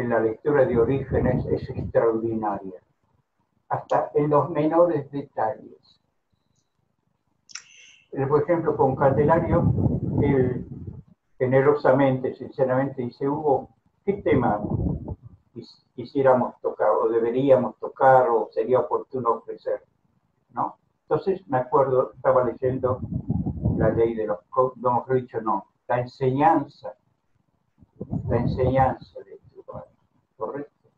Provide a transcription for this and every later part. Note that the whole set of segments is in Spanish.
en la lectura de Orígenes es extraordinaria, hasta en los menores detalles. Por ejemplo, con Candelario, él generosamente, sinceramente dice: Hugo, ¿qué tema quisiéramos tocar, o deberíamos tocar, o sería oportuno ofrecer? ¿No? Entonces me acuerdo, estaba leyendo la ley de los códigos, no, mejor dicho, no, la enseñanza de Trubal, ¿correcto?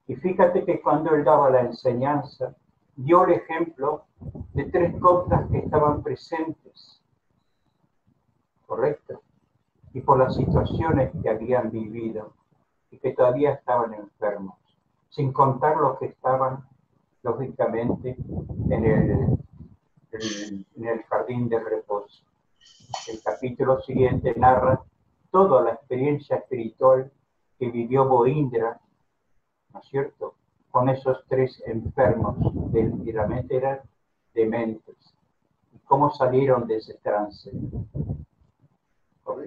Y fíjate que cuando él daba la enseñanza, dio el ejemplo de 3 coplas que estaban presentes, ¿correcto? Y por las situaciones que habían vivido y que todavía estaban enfermos, sin contar los que estaban, lógicamente, en el jardín de reposo. El capítulo siguiente narra toda la experiencia espiritual que vivió Boindra, ¿no es cierto?, con esos 3 enfermos, que realmente eran dementes, y cómo salieron de ese trance.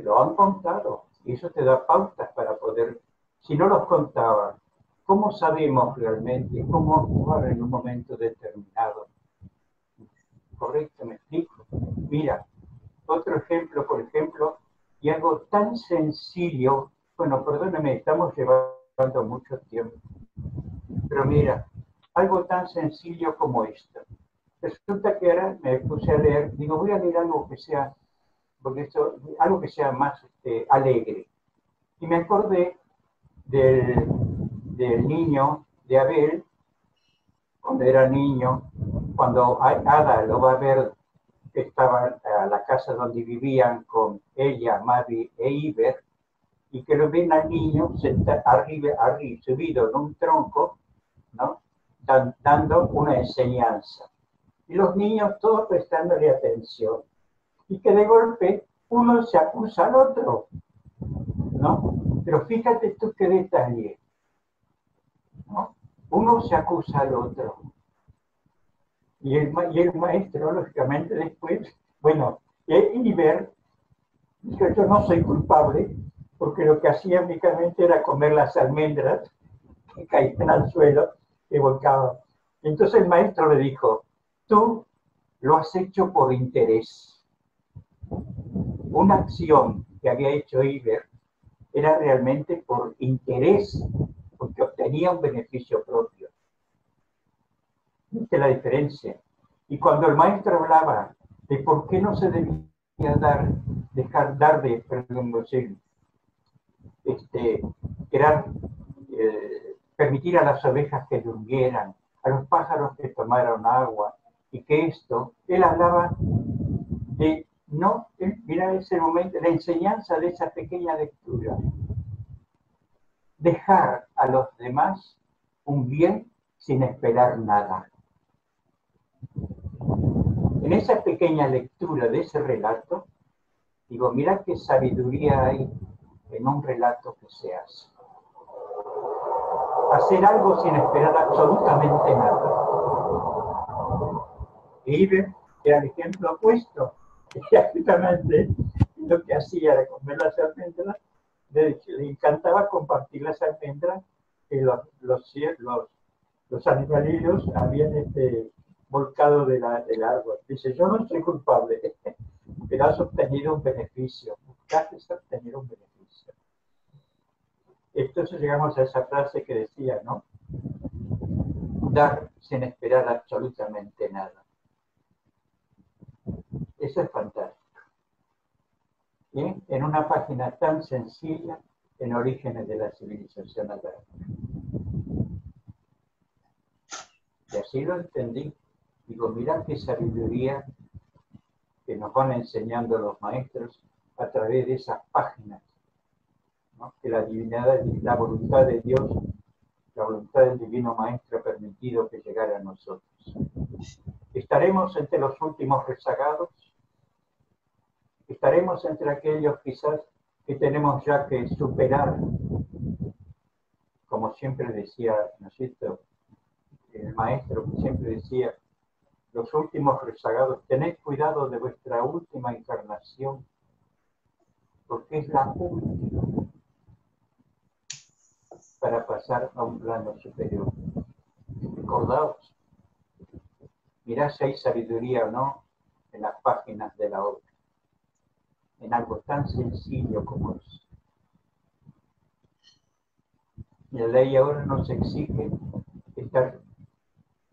Lo han contado, y eso te da pautas para poder, si no los contaban, ¿cómo sabemos realmente cómo actuar en un momento determinado? ¿Correcto? ¿Me explico? Mira, otro ejemplo, por ejemplo, y algo tan sencillo, bueno, perdóname, estamos llevando mucho tiempo, pero mira, algo tan sencillo como esto. Resulta que ahora me puse a leer, digo, voy a leer algo que sea, porque esto, algo que sea más alegre. Y me acordé del niño de Abel, cuando era niño, cuando Ada lo va a ver, que estaba a la casa donde vivían con ella, Mavi e Iber, y que lo ven al niño arriba, subido en un tronco, ¿no?, dando una enseñanza. Y los niños todos prestándole atención. Y que de golpe uno se acusa al otro, ¿no? Pero fíjate tú qué detalle, ¿no? Uno se acusa al otro. Y el maestro, lógicamente, después, bueno, Iber dijo: yo no soy culpable, porque lo que hacía únicamente era comer las almendras que caían al suelo, que volcaban. Entonces el maestro le dijo: tú lo has hecho por interés. Una acción que había hecho Iber era realmente por interés, porque obtenía un beneficio propio. ¿Viste la diferencia? Y cuando el maestro hablaba de por qué no se debía permitir a las ovejas que durmieran, a los pájaros que tomaran agua, y que esto, él hablaba de, no, mira ese momento, la enseñanza de esa pequeña lectura. Dejar a los demás un bien sin esperar nada. En esa pequeña lectura de ese relato, digo, mira qué sabiduría hay en un relato que se hace. Hacer algo sin esperar absolutamente nada. Y Iber era el ejemplo opuesto. Exactamente lo que hacía era comer las almendras, le encantaba compartir las almendras que los animalillos habían volcado del árbol. Dice: yo no soy culpable, pero has obtenido un beneficio, buscaste obtener un beneficio. Entonces llegamos a esa frase que decía, ¿no?, dar sin esperar absolutamente nada. Eso es fantástico. ¿Sí? En una página tan sencilla, en Orígenes de la Civilización Atlántica. Y así lo entendí. Digo, mira qué sabiduría que nos van enseñando los maestros a través de esas páginas, ¿no?, que la divinidad, la voluntad de Dios, la voluntad del Divino Maestro ha permitido que llegara a nosotros. ¿Estaremos entre los últimos rezagados? ¿Estaremos entre aquellos quizás que tenemos ya que superar? Como siempre decía, ¿no es cierto?, el maestro siempre decía: los últimos rezagados, tened cuidado de vuestra última encarnación, porque es la última. pasar a un plano superior. Recordaos, mirad si hay sabiduría o no en las páginas de la obra, en algo tan sencillo como eso. La ley ahora nos exige estar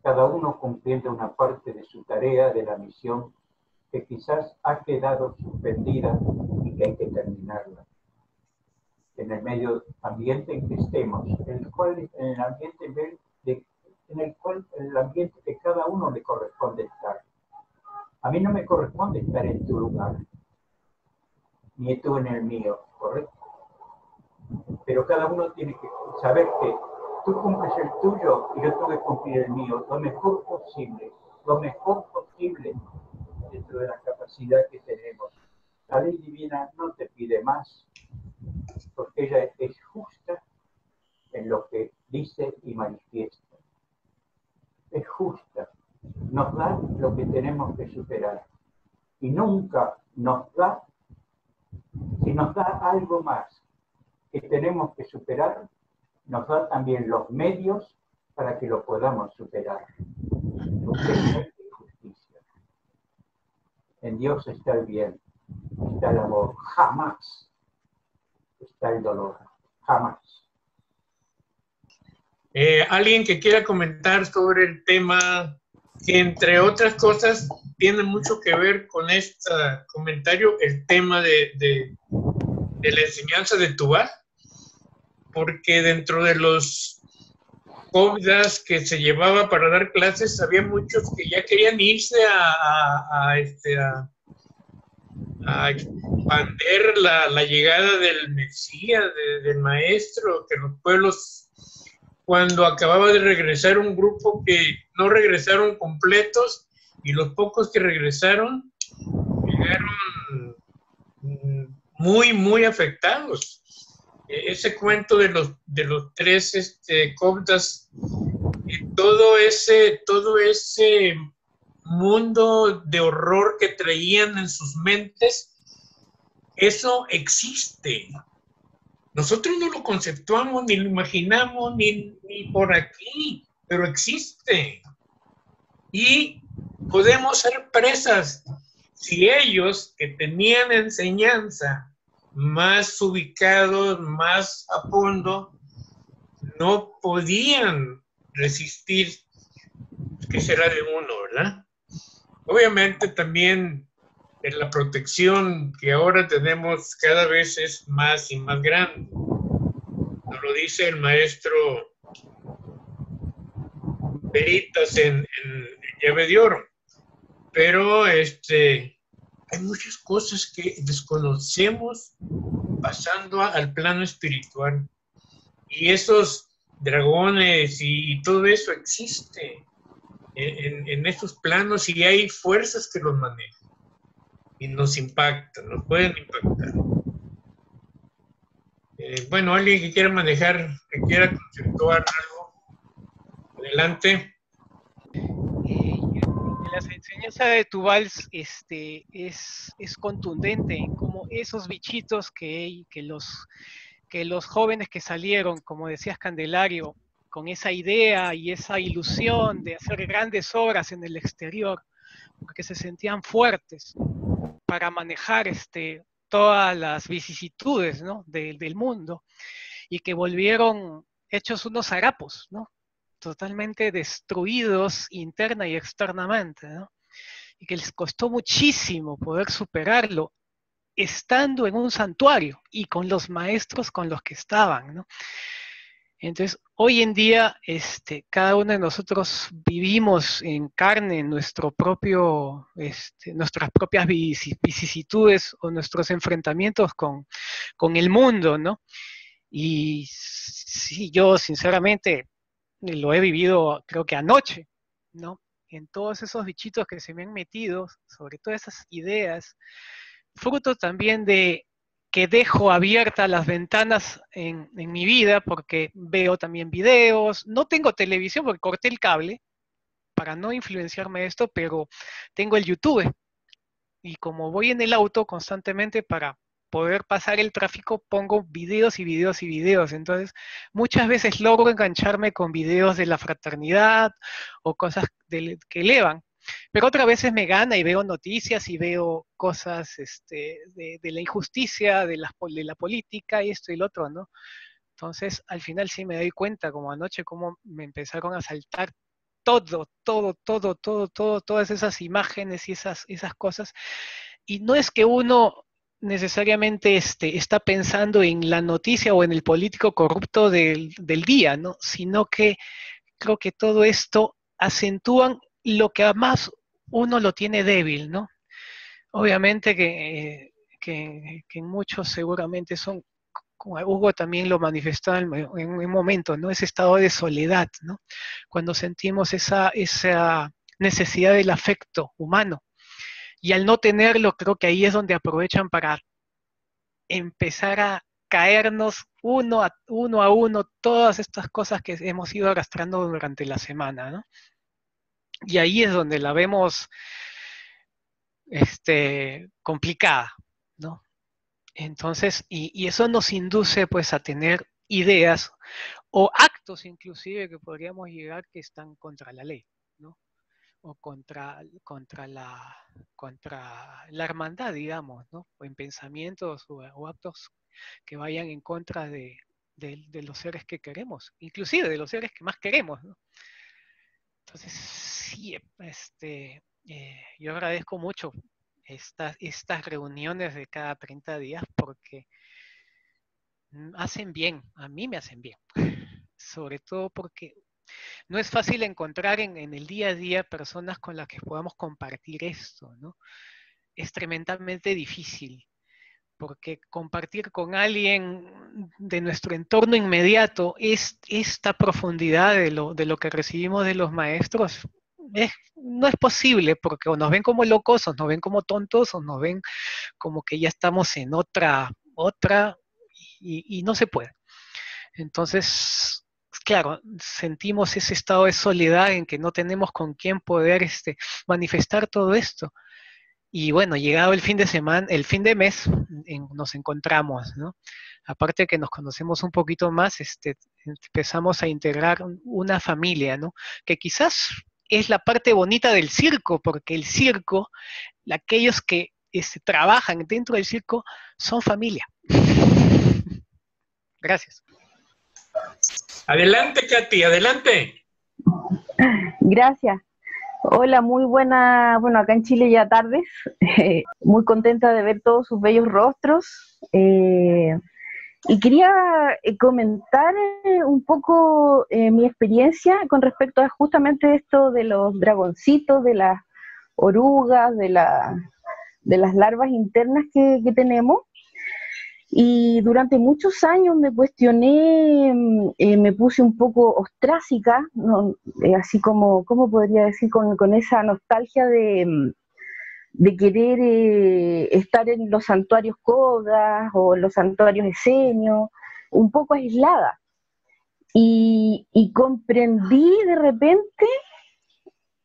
cada uno cumpliendo una parte de su tarea, de la misión, que quizás ha quedado suspendida y que hay que terminarla. En el medio ambiente en que estemos, en el ambiente que cada uno le corresponde estar. A mí no me corresponde estar en tu lugar, ni tú en el mío, ¿correcto? Pero cada uno tiene que saber que tú cumples el tuyo y yo tengo que cumplir el mío, lo mejor posible dentro de la capacidad que tenemos. La ley divina no te pide más, porque ella es justa en lo que dice y manifiesta. Es justa, nos da lo que tenemos que superar. Y nunca nos da, si nos da algo más que tenemos que superar, nos da también los medios para que lo podamos superar. Porque es justicia. En Dios está el bien, está el amor, jamás está el dolor, jamás. Alguien que quiera comentar sobre el tema que, entre otras cosas, tiene mucho que ver con este comentario, el tema de la enseñanza de Tubal, porque dentro de los cómodas que se llevaba para dar clases, había muchos que ya querían irse a expander la llegada del Mesías, del Maestro, que los pueblos, cuando acababa de regresar un grupo que no regresaron completos, y los pocos que regresaron llegaron muy, muy afectados. Ese cuento de los tres coptas, todo ese mundo de horror que traían en sus mentes, eso existe. Nosotros no lo conceptuamos, ni lo imaginamos, ni por aquí, pero existe. Y podemos ser presas si ellos, que tenían enseñanza más ubicados, más a fondo, no podían resistir, que será de uno, ¿verdad? Obviamente también la protección que ahora tenemos cada vez es más y más grande. Nos lo dice el maestro Veritas en Llave de Oro. Pero hay muchas cosas que desconocemos pasando al plano espiritual. Y esos dragones y todo eso existe en estos planos, y hay fuerzas que los manejan y nos impactan, nos pueden impactar. Bueno, alguien que quiera manejar, que quiera conceptuar algo, adelante. La enseñanza de Tubal es contundente en cómo esos bichitos que los jóvenes que salieron, como decías Candelario, con esa idea y esa ilusión de hacer grandes obras en el exterior, porque se sentían fuertes para manejar todas las vicisitudes, ¿no?, del mundo, y que volvieron hechos unos harapos, ¿no?, totalmente destruidos interna y externamente, ¿no?, y que les costó muchísimo poder superarlo estando en un santuario y con los maestros con los que estaban, ¿no? Entonces, hoy en día, cada uno de nosotros vivimos en carne nuestras propias vicisitudes o nuestros enfrentamientos con el mundo, ¿no? Y sí, yo sinceramente lo he vivido, creo que anoche, ¿no? En todos esos bichitos que se me han metido, sobre todas esas ideas, fruto también de que dejo abiertas las ventanas en mi vida, porque veo también videos, no tengo televisión porque corté el cable para no influenciarme esto, pero tengo el YouTube, y como voy en el auto constantemente para poder pasar el tráfico pongo videos y videos y videos. Entonces, muchas veces logro engancharme con videos de la fraternidad o cosas que elevan. Pero otras veces me gana y veo noticias y veo cosas de la injusticia, de la política y esto y lo otro, ¿no? Entonces, al final sí me doy cuenta, como anoche, cómo me empezaron a saltar todas esas imágenes y esas cosas. Y no es que uno necesariamente está pensando en la noticia o en el político corrupto del día, ¿no? Sino que creo que todo esto acentúan lo que además uno lo tiene débil, ¿no? Obviamente que en muchos seguramente son, como Hugo también lo manifestó en un momento, ¿no? Ese estado de soledad, ¿no? Cuando sentimos esa necesidad del afecto humano. Y al no tenerlo, creo que ahí es donde aprovechan para empezar a caernos uno a uno todas estas cosas que hemos ido arrastrando durante la semana, ¿no? Y ahí es donde la vemos complicada, ¿no? Entonces, y eso nos induce pues a tener ideas o actos inclusive que podríamos llegar que están contra la ley, ¿no? O contra la hermandad, digamos, ¿no? O en pensamientos o actos que vayan en contra de los seres que queremos, inclusive de los seres que más queremos, ¿no? Entonces, sí, yo agradezco mucho estas reuniones de cada 30 días porque hacen bien, a mí me hacen bien, sobre todo porque no es fácil encontrar en el día a día personas con las que podamos compartir esto, ¿no? Es tremendamente difícil, porque compartir con alguien de nuestro entorno inmediato esta profundidad de lo que recibimos de los maestros no es posible, porque o nos ven como locos, o nos ven como tontos, o nos ven como que ya estamos en otra, y no se puede. Entonces, claro, sentimos ese estado de soledad en que no tenemos con quién poder manifestar todo esto. Y bueno, llegado el fin de semana, el fin de mes, nos encontramos, ¿no? Aparte que nos conocemos un poquito más, empezamos a integrar una familia, ¿no? Que quizás es la parte bonita del circo, porque el circo, aquellos que trabajan dentro del circo, son familia. Gracias. Adelante, Katy, adelante. Gracias. Hola, muy buena, bueno, acá en Chile ya tardes, muy contenta de ver todos sus bellos rostros, y quería comentar un poco mi experiencia con respecto a justamente esto de los dragoncitos, de las orugas, de las larvas internas que tenemos. Y durante muchos años me cuestioné, me puse un poco ostrácica, ¿no? Así como, ¿cómo podría decir? Con esa nostalgia de querer estar en los santuarios Kodas o en los santuarios esenios, un poco aislada. Y comprendí de repente,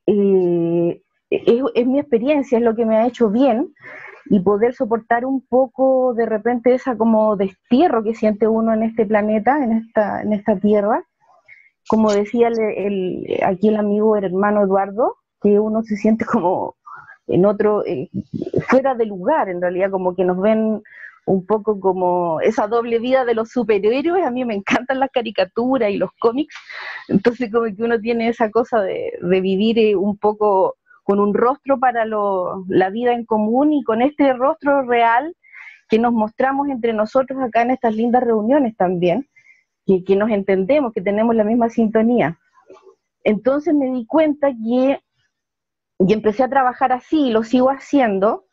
es mi experiencia, es lo que me ha hecho bien, y poder soportar un poco de repente esa como destierro que siente uno en este planeta, en esta tierra. Como decía aquí el amigo, el hermano Eduardo, que uno se siente como en otro, fuera de lugar en realidad, como que nos ven un poco como esa doble vida de los superhéroes. A mí me encantan las caricaturas y los cómics, entonces como que uno tiene esa cosa de vivir un poco con un rostro para la vida en común y con este rostro real que nos mostramos entre nosotros acá en estas lindas reuniones también, que nos entendemos, que tenemos la misma sintonía. Entonces me di cuenta y empecé a trabajar así, y lo sigo haciendo.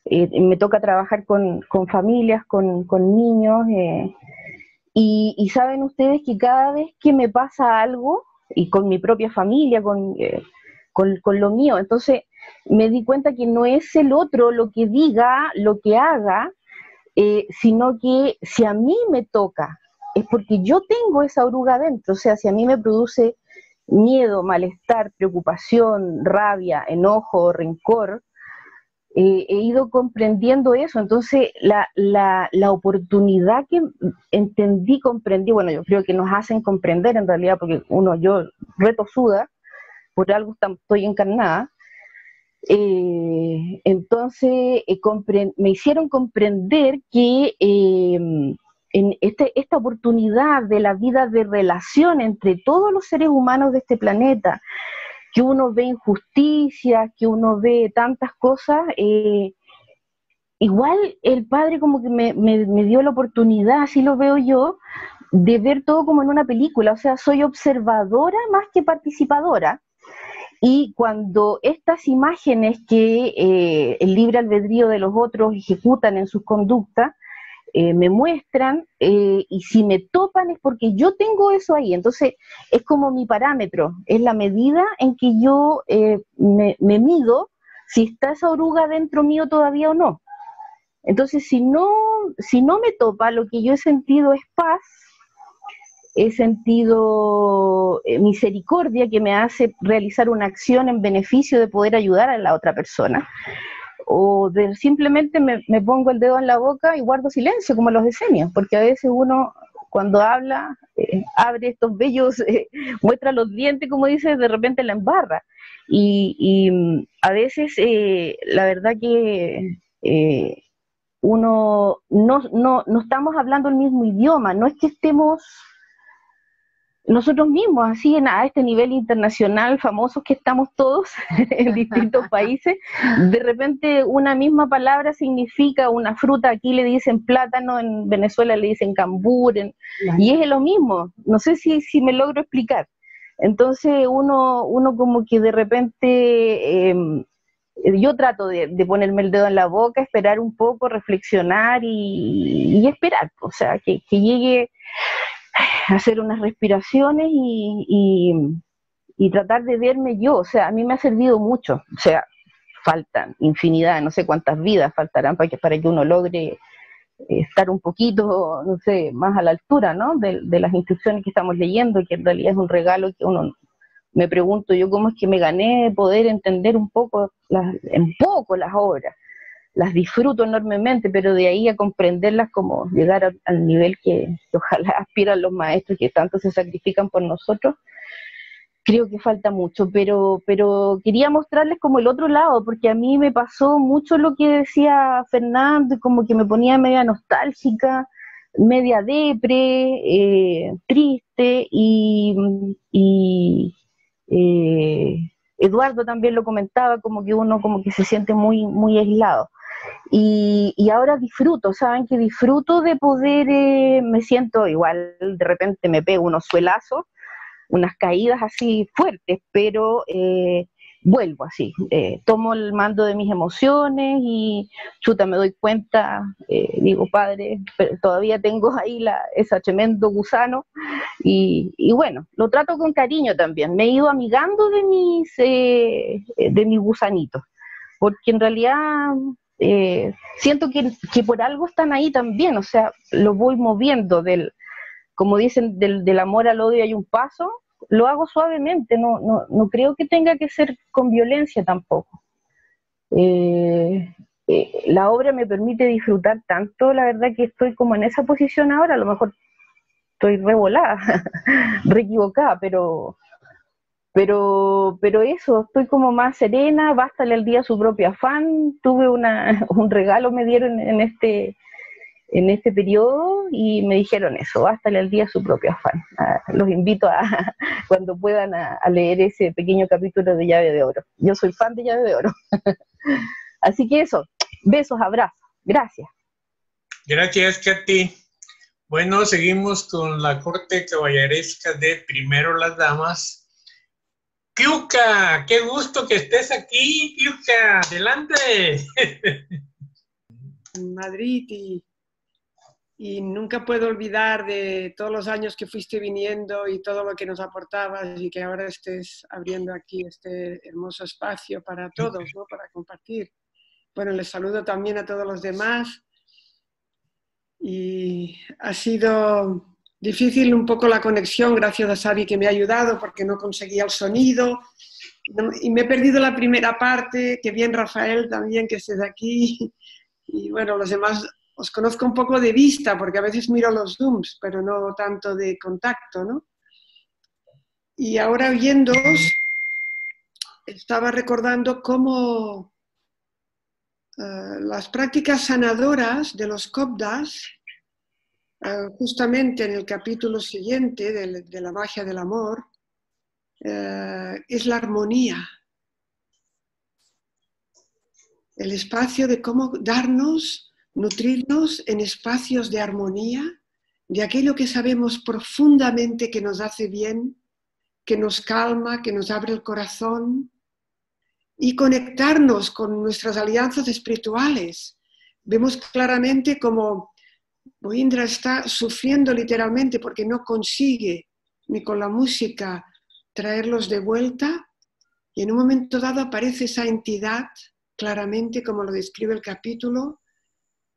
Me toca trabajar con familias, con niños, y saben ustedes que cada vez que me pasa algo, y con mi propia familia, con lo mío, entonces me di cuenta que no es el otro lo que diga, lo que haga, sino que si a mí me toca, es porque yo tengo esa oruga dentro. O sea, si a mí me produce miedo, malestar, preocupación, rabia, enojo, rencor, he ido comprendiendo eso. Entonces la oportunidad que comprendí, bueno, yo creo que nos hacen comprender en realidad, porque yo retosuda, por algo estoy encarnada, entonces me hicieron comprender que en esta oportunidad de la vida de relación entre todos los seres humanos de este planeta, que uno ve injusticias, que uno ve tantas cosas, igual el Padre como que me dio la oportunidad, así lo veo yo, de ver todo como en una película. O sea, soy observadora más que participadora, y cuando estas imágenes que el libre albedrío de los otros ejecutan en sus conductas, me muestran, y si me topan es porque yo tengo eso ahí. Entonces es como mi parámetro, es la medida en que yo me mido si está esa oruga dentro mío todavía o no. Entonces si no me topa, lo que yo he sentido es paz, he sentido misericordia, que me hace realizar una acción en beneficio de poder ayudar a la otra persona, o simplemente me pongo el dedo en la boca y guardo silencio, como los decenios, porque a veces uno cuando habla, abre estos bellos, muestra los dientes, como dice, de repente la embarra, y a veces la verdad que uno no estamos hablando el mismo idioma, no es que estemos nosotros mismos, así a este nivel internacional, famosos que estamos todos en distintos países, de repente una misma palabra significa una fruta, aquí le dicen plátano, en Venezuela le dicen cambur, y es lo mismo. No sé si me logro explicar. Entonces uno como que de repente, yo trato de ponerme el dedo en la boca, esperar un poco, reflexionar y esperar, o sea, que llegue hacer unas respiraciones y tratar de verme yo. O sea, a mí me ha servido mucho. O sea, faltan infinidad, no sé cuántas vidas faltarán para que uno logre estar un poquito, no sé, más a la altura, ¿no? De las instrucciones que estamos leyendo, que en realidad es un regalo que uno, me pregunto yo, cómo es que me gané poder entender un poco las obras. Las disfruto enormemente, pero de ahí a comprenderlas, como llegar al nivel que ojalá aspiran los maestros que tanto se sacrifican por nosotros, creo que falta mucho, pero quería mostrarles como el otro lado, porque a mí me pasó mucho lo que decía Fernando, como que me ponía media nostálgica, media depre, triste, y Eduardo también lo comentaba, como que uno como que se siente muy, muy aislado. Y ahora disfruto, ¿saben? Que disfruto de poder, me siento igual, de repente me pego unos suelazos, unas caídas así fuertes, pero vuelvo así, tomo el mando de mis emociones y me doy cuenta, digo, Padre, pero todavía tengo ahí ese tremendo gusano, y bueno, lo trato con cariño también. Me he ido amigando de mis gusanitos, porque en realidad siento que por algo están ahí también. O sea, lo voy moviendo como dicen, del amor al odio hay un paso, lo hago suavemente, no creo que tenga que ser con violencia tampoco. La obra me permite disfrutar tanto, la verdad que estoy como en esa posición ahora, a lo mejor estoy revolada, re equivocada, pero eso, estoy como más serena, bástale al día su propio afán. Tuve un regalo, me dieron en este periodo, y me dijeron eso, bástale al día su propio afán. Los invito cuando puedan a leer ese pequeño capítulo de Llave de Oro. Yo soy fan de Llave de Oro. Así que eso, besos, abrazos, gracias. Gracias, Katy. Bueno, seguimos con la corte caballeresca de Primero las Damas. Piuca, qué gusto que estés aquí, Piuca, adelante. En Madrid, y nunca puedo olvidar de todos los años que fuiste viniendo y todo lo que nos aportabas, y que ahora estés abriendo aquí este hermoso espacio para todos, ¿no? Para compartir. Bueno, les saludo también a todos los demás, y ha sido difícil un poco la conexión, gracias a Sari que me ha ayudado porque no conseguía el sonido, Y me he perdido la primera parte, que bien Rafael también, que estés aquí. Y bueno, los demás os conozco un poco de vista, porque a veces miro los Zooms, pero no tanto de contacto, ¿no? Y ahora oyéndoos, estaba recordando cómo las prácticas sanadoras de los Cobdas, justamente en el capítulo siguiente de la magia del amor, es la armonía. El espacio de cómo darnos, nutrirnos en espacios de armonía, de aquello que sabemos profundamente que nos hace bien, que nos calma, que nos abre el corazón, y conectarnos con nuestras alianzas espirituales. Vemos claramente cómo Boindra está sufriendo literalmente porque no consigue ni con la música traerlos de vuelta, y en un momento dado aparece esa entidad, claramente como lo describe el capítulo,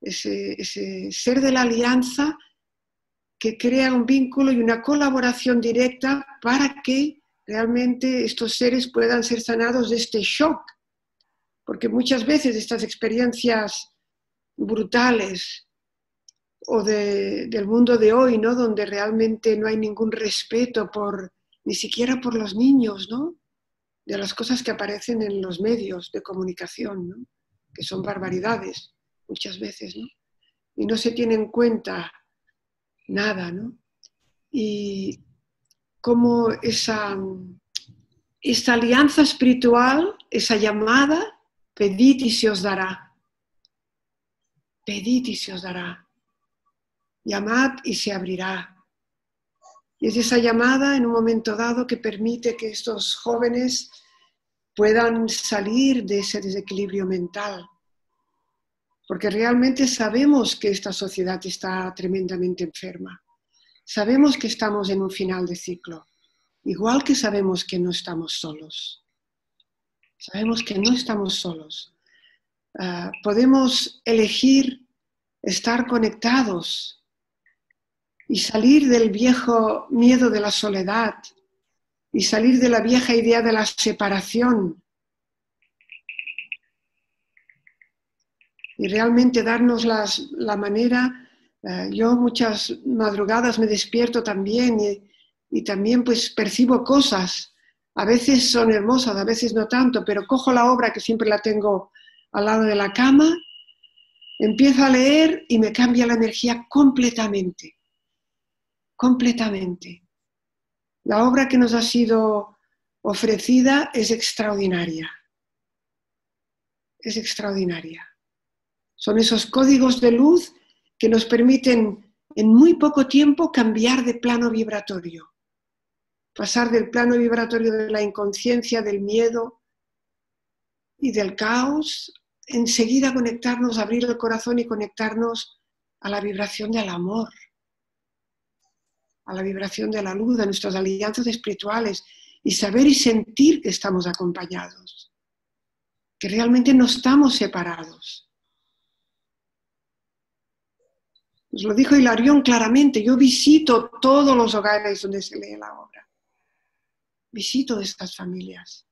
ese ser de la alianza que crea un vínculo y una colaboración directa para que realmente estos seres puedan ser sanados de este shock, porque muchas veces estas experiencias brutales o del mundo de hoy, ¿no? Donde realmente no hay ningún respeto ni siquiera por los niños, ¿no? De las cosas que aparecen en los medios de comunicación, ¿no? Que son barbaridades muchas veces, ¿no? Y no se tiene en cuenta nada, ¿no? Y como esa alianza espiritual, esa llamada, pedid y se os dará. Pedid y se os dará. Llamad y se abrirá. Y es esa llamada en un momento dado que permite que estos jóvenes puedan salir de ese desequilibrio mental. Porque realmente sabemos que esta sociedad está tremendamente enferma. Sabemos que estamos en un final de ciclo. Igual que sabemos que no estamos solos. Sabemos que no estamos solos. Podemos elegir estar conectados y salir del viejo miedo de la soledad y salir de la vieja idea de la separación y realmente darnos la manera. Yo muchas madrugadas me despierto también y también pues percibo cosas. A veces son hermosas, a veces no tanto, pero cojo la obra que siempre la tengo al lado de la cama, empiezo a leer y me cambia la energía completamente. Completamente. La obra que nos ha sido ofrecida es extraordinaria. Es extraordinaria. Son esos códigos de luz que nos permiten en muy poco tiempo cambiar de plano vibratorio. Pasar del plano vibratorio de la inconsciencia, del miedo y del caos, enseguida conectarnos, abrir el corazón y conectarnos a la vibración del amor, a la vibración de la luz, de nuestras alianzas espirituales, y saber y sentir que estamos acompañados, que realmente no estamos separados. Nos lo dijo Hilarión claramente: yo visito todos los hogares donde se lee la obra. Visito estas familias.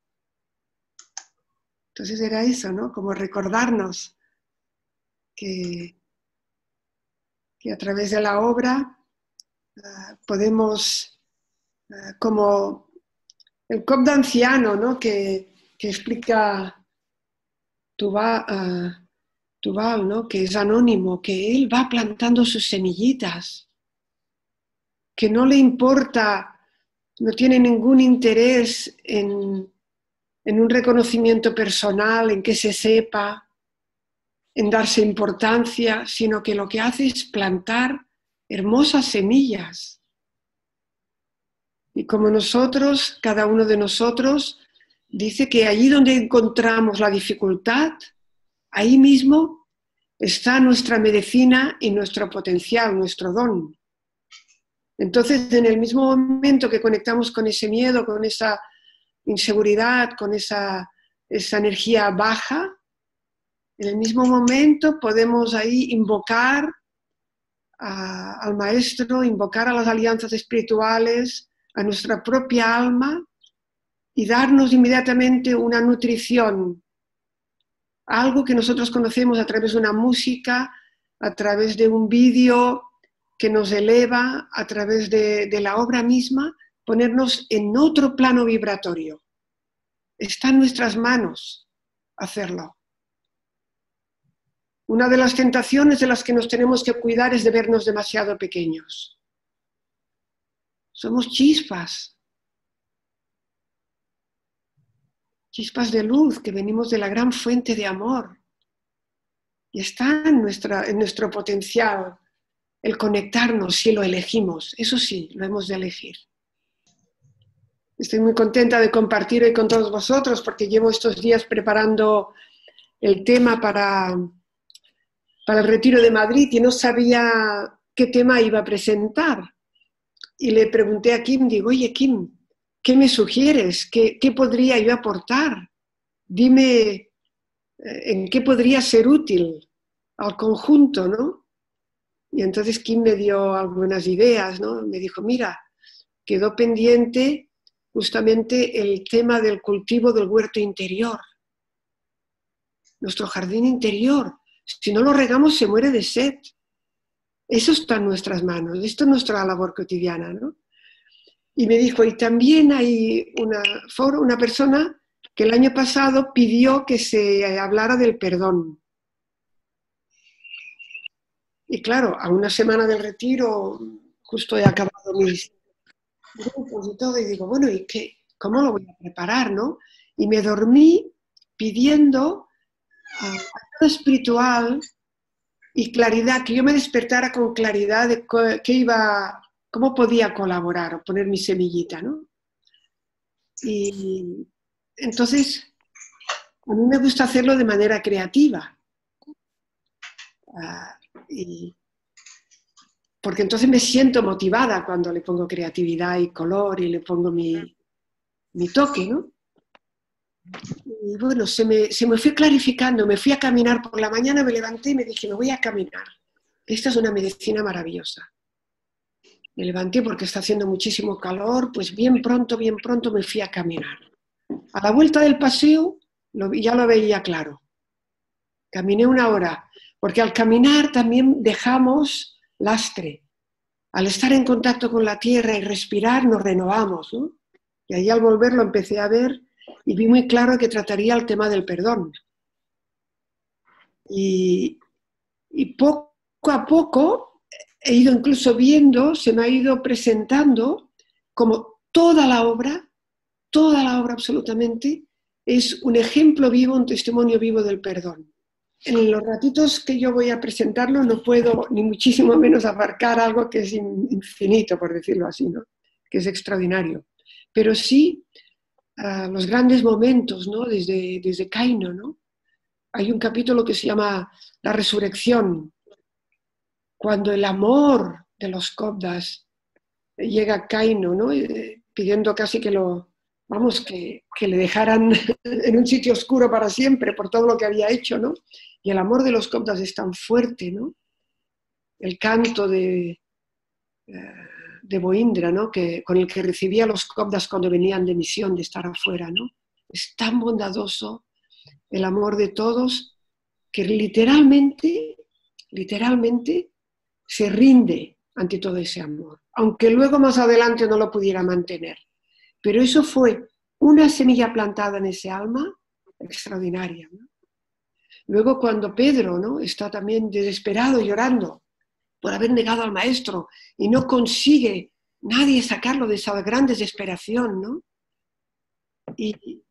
Entonces era eso, ¿no? Como recordarnos que a través de la obra podemos, como el Cobda anciano, ¿no? que explica Tubal, ¿no? Que es anónimo, que él va plantando sus semillitas, que no le importa, no tiene ningún interés en un reconocimiento personal, en que se sepa, en darse importancia, sino que lo que hace es plantar hermosas semillas. Y como nosotros, cada uno de nosotros, dice que allí donde encontramos la dificultad, ahí mismo está nuestra medicina y nuestro potencial, nuestro don. Entonces, en el mismo momento que conectamos con ese miedo, con esa inseguridad, con esa energía baja, en el mismo momento podemos ahí invocar al maestro, invocar a las alianzas espirituales, a nuestra propia alma, y darnos inmediatamente una nutrición, algo que nosotros conocemos a través de una música, a través de un vídeo que nos eleva, a través de la obra misma, ponernos en otro plano vibratorio. Está en nuestras manos hacerlo. Una de las tentaciones de las que nos tenemos que cuidar es de vernos demasiado pequeños. Somos chispas. Chispas de luz que venimos de la gran fuente de amor. Y está en nuestro potencial el conectarnos si lo elegimos. Eso sí, lo hemos de elegir. Estoy muy contenta de compartir hoy con todos vosotros porque llevo estos días preparando el tema para el retiro de Madrid y no sabía qué tema iba a presentar. Y le pregunté a Kim, digo, oye Kim, ¿qué me sugieres? ¿Qué podría yo aportar? Dime en qué podría ser útil al conjunto, ¿no? Y entonces Kim me dio algunas ideas, ¿no? Me dijo, mira, quedó pendiente justamente el tema del cultivo del huerto interior. Nuestro jardín interior. Si no lo regamos se muere de sed. Eso está en nuestras manos. Esto es nuestra labor cotidiana, ¿no? Y me dijo, y también hay una persona que el año pasado pidió que se hablara del perdón. Y claro, a una semana del retiro, justo he acabado mis grupos y todo, y digo, bueno, ¿y cómo lo voy a preparar, no? Y me dormí pidiendo ayuda espiritual y claridad, que yo me despertara con claridad de cómo podía colaborar o poner mi semillita, ¿no? Y entonces, a mí me gusta hacerlo de manera creativa. Porque entonces me siento motivada cuando le pongo creatividad y color y le pongo mi toque, ¿no? Y bueno, se me fue clarificando, me fui a caminar por la mañana, me levanté y me dije, me voy a caminar. Esta es una medicina maravillosa. Me levanté porque está haciendo muchísimo calor, pues bien pronto me fui a caminar. A la vuelta del paseo ya lo veía claro. Caminé 1 hora, porque al caminar también dejamos lastre. Al estar en contacto con la tierra y respirar nos renovamos, ¿no? Y ahí al volver lo empecé a ver y vi muy claro que trataría el tema del perdón. Y poco a poco he ido incluso viendo, se me ha ido presentando como toda la obra absolutamente, es un ejemplo vivo, un testimonio vivo del perdón. En los ratitos que yo voy a presentarlo no puedo ni muchísimo menos abarcar algo que es infinito, por decirlo así, ¿no? Que es extraordinario. Pero sí los grandes momentos, ¿no? Desde Caíno, ¿no? Hay un capítulo que se llama La resurrección, cuando el amor de los copdas llega a Caíno, ¿no? Pidiendo casi que le dejaran en un sitio oscuro para siempre por todo lo que había hecho, ¿no? Y el amor de los copdas es tan fuerte, ¿no? El canto de Boindra, ¿no? Con el que recibía a los copdas cuando venían de misión, de estar afuera, ¿no? Es tan bondadoso el amor de todos que literalmente se rinde ante todo ese amor, aunque luego más adelante no lo pudiera mantener. Pero eso fue una semilla plantada en ese alma extraordinaria, ¿no? Luego cuando Pedro, ¿no? Está también desesperado, llorando por haber negado al maestro y no consigue nadie sacarlo de esa gran desesperación, ¿no? Y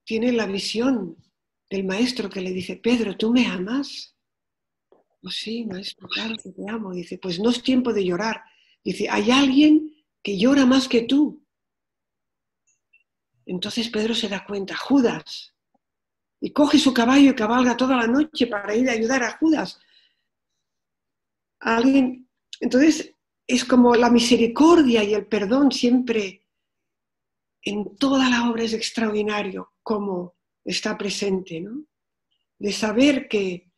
tiene la visión del maestro que le dice, Pedro, ¿tú me amas? Pues sí, maestro, claro que te amo. Dice, pues no es tiempo de llorar. Dice, hay alguien que llora más que tú. Entonces Pedro se da cuenta, Judas, y coge su caballo y cabalga toda la noche para ir a ayudar a Judas. Alguien, entonces es como la misericordia y el perdón siempre en toda la obra es extraordinario cómo está presente, ¿no? De saber que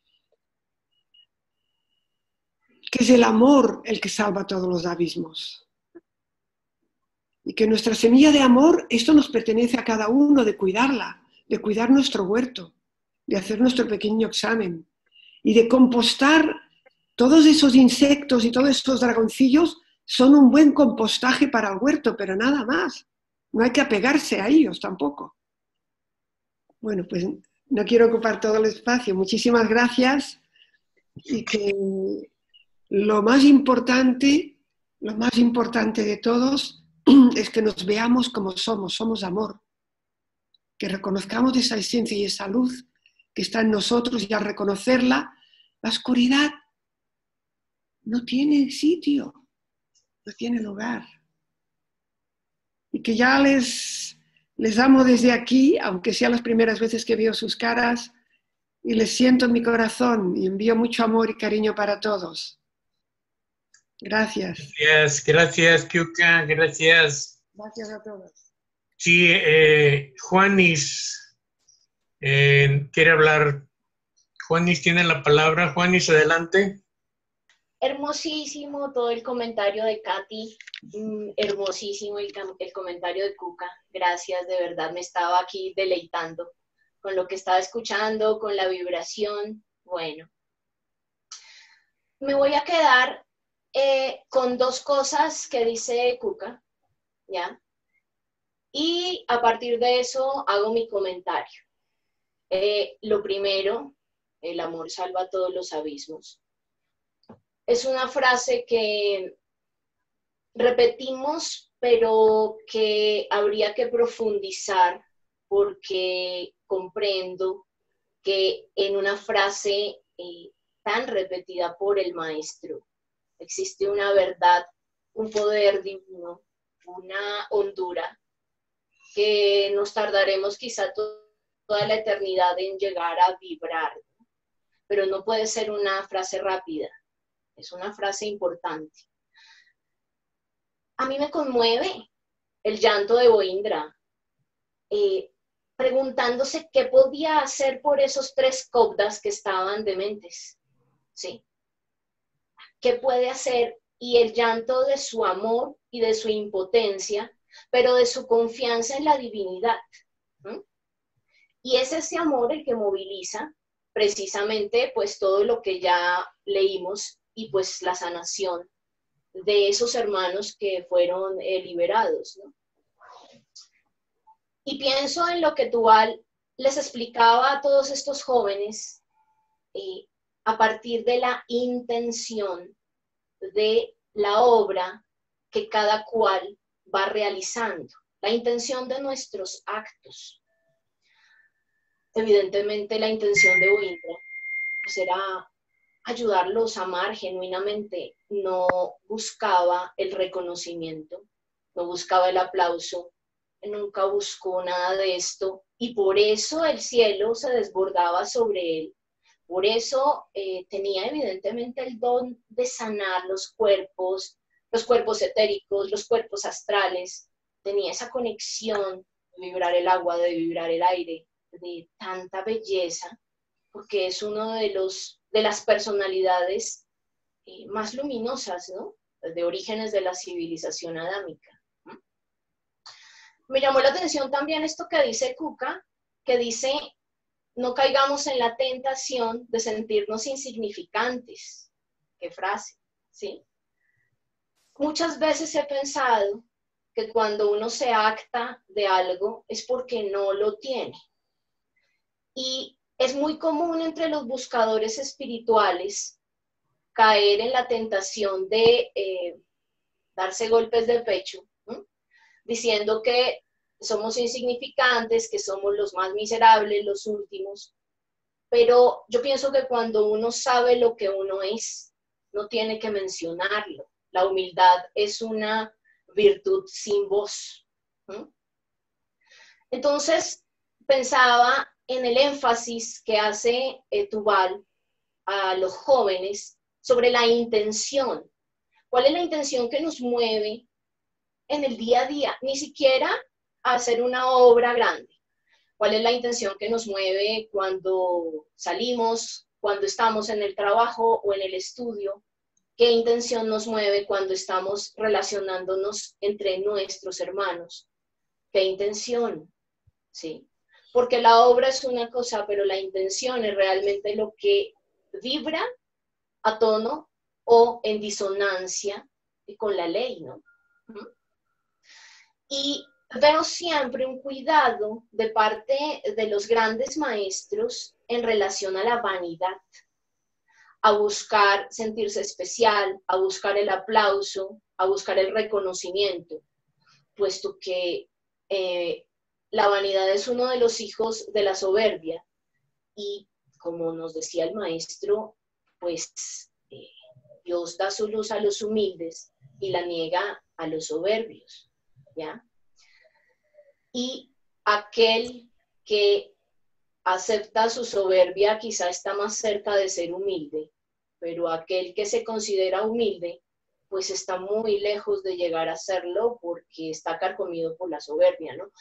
es el amor el que salva todos los abismos. Y que nuestra semilla de amor, esto nos pertenece a cada uno, de cuidarla, de cuidar nuestro huerto, de hacer nuestro pequeño examen y de compostar todos esos insectos y todos esos dragoncillos. Son un buen compostaje para el huerto, pero nada más. No hay que apegarse a ellos tampoco. Bueno, pues no quiero ocupar todo el espacio. Muchísimas gracias y que lo más importante de todos es que nos veamos como somos amor, que reconozcamos esa esencia y esa luz que está en nosotros y al reconocerla, la oscuridad no tiene sitio, no tiene lugar. Y que ya les amo desde aquí, aunque sean las primeras veces que veo sus caras, y les siento en mi corazón y envío mucho amor y cariño para todos. Gracias. Gracias, Keuka, gracias. Gracias a todos. Sí, Juanis quiere hablar. Juanis tiene la palabra. Juanis, adelante. Hermosísimo todo el comentario de Katy, hermosísimo el comentario de Keuka. Gracias, de verdad me estaba aquí deleitando con lo que estaba escuchando, con la vibración. Bueno, me voy a quedar con dos cosas que dice Keuka, ¿ya? Y a partir de eso hago mi comentario. Lo primero, el amor salva todos los abismos. Es una frase que repetimos, pero que habría que profundizar porque comprendo que en una frase tan repetida por el maestro existe una verdad, un poder divino, una hondura que nos tardaremos quizá toda la eternidad en llegar a vibrar, pero no puede ser una frase rápida. Es una frase importante. A mí me conmueve el llanto de Boindra, preguntándose qué podía hacer por esos 3 Kobdas que estaban dementes. ¿Sí? ¿Qué puede hacer? Y el llanto de su amor y de su impotencia, pero de su confianza en la divinidad. Y es ese amor el que moviliza precisamente pues todo lo que ya leímos y pues la sanación de esos hermanos que fueron liberados, ¿no? Y pienso en lo que Tubal les explicaba a todos estos jóvenes a partir de la intención de la obra que cada cual va realizando, la intención de nuestros actos. Evidentemente la intención de Boindra pues era ayudarlos a amar genuinamente, no buscaba el reconocimiento, no buscaba el aplauso, nunca buscó nada de esto y por eso el cielo se desbordaba sobre él, por eso tenía evidentemente el don de sanar los cuerpos etéricos, los cuerpos astrales, tenía esa conexión de vibrar el agua, de vibrar el aire, de tanta belleza, porque es uno de las personalidades más luminosas, ¿no? De orígenes de la civilización adámica. Me llamó la atención también esto que dice Keuka, que dice, no caigamos en la tentación de sentirnos insignificantes. Qué frase, ¿sí? Muchas veces he pensado que cuando uno se acta de algo es porque no lo tiene. Y es muy común entre los buscadores espirituales caer en la tentación de darse golpes de pecho, diciendo que somos insignificantes, que somos los más miserables, los últimos. Pero yo pienso que cuando uno sabe lo que uno es, no tiene que mencionarlo. La humildad es una virtud sin voz. Entonces, pensaba en el énfasis que hace Tubal a los jóvenes sobre la intención. ¿Cuál es la intención que nos mueve en el día a día? Ni siquiera a hacer una obra grande. ¿Cuál es la intención que nos mueve cuando salimos, cuando estamos en el trabajo o en el estudio? ¿Qué intención nos mueve cuando estamos relacionándonos entre nuestros hermanos? ¿Qué intención? ¿Sí? Porque la obra es una cosa, pero la intención es realmente lo que vibra a tono o en disonancia con la ley, ¿no? Y veo siempre un cuidado de parte de los grandes maestros en relación a la vanidad, a buscar sentirse especial, a buscar el aplauso, a buscar el reconocimiento, puesto que la vanidad es uno de los hijos de la soberbia y, como nos decía el maestro, pues Dios da su luz a los humildes y la niega a los soberbios, ¿ya? Y aquel que acepta su soberbia quizá está más cerca de ser humilde, pero aquel que se considera humilde, pues está muy lejos de llegar a serlo porque está carcomido por la soberbia, ¿no?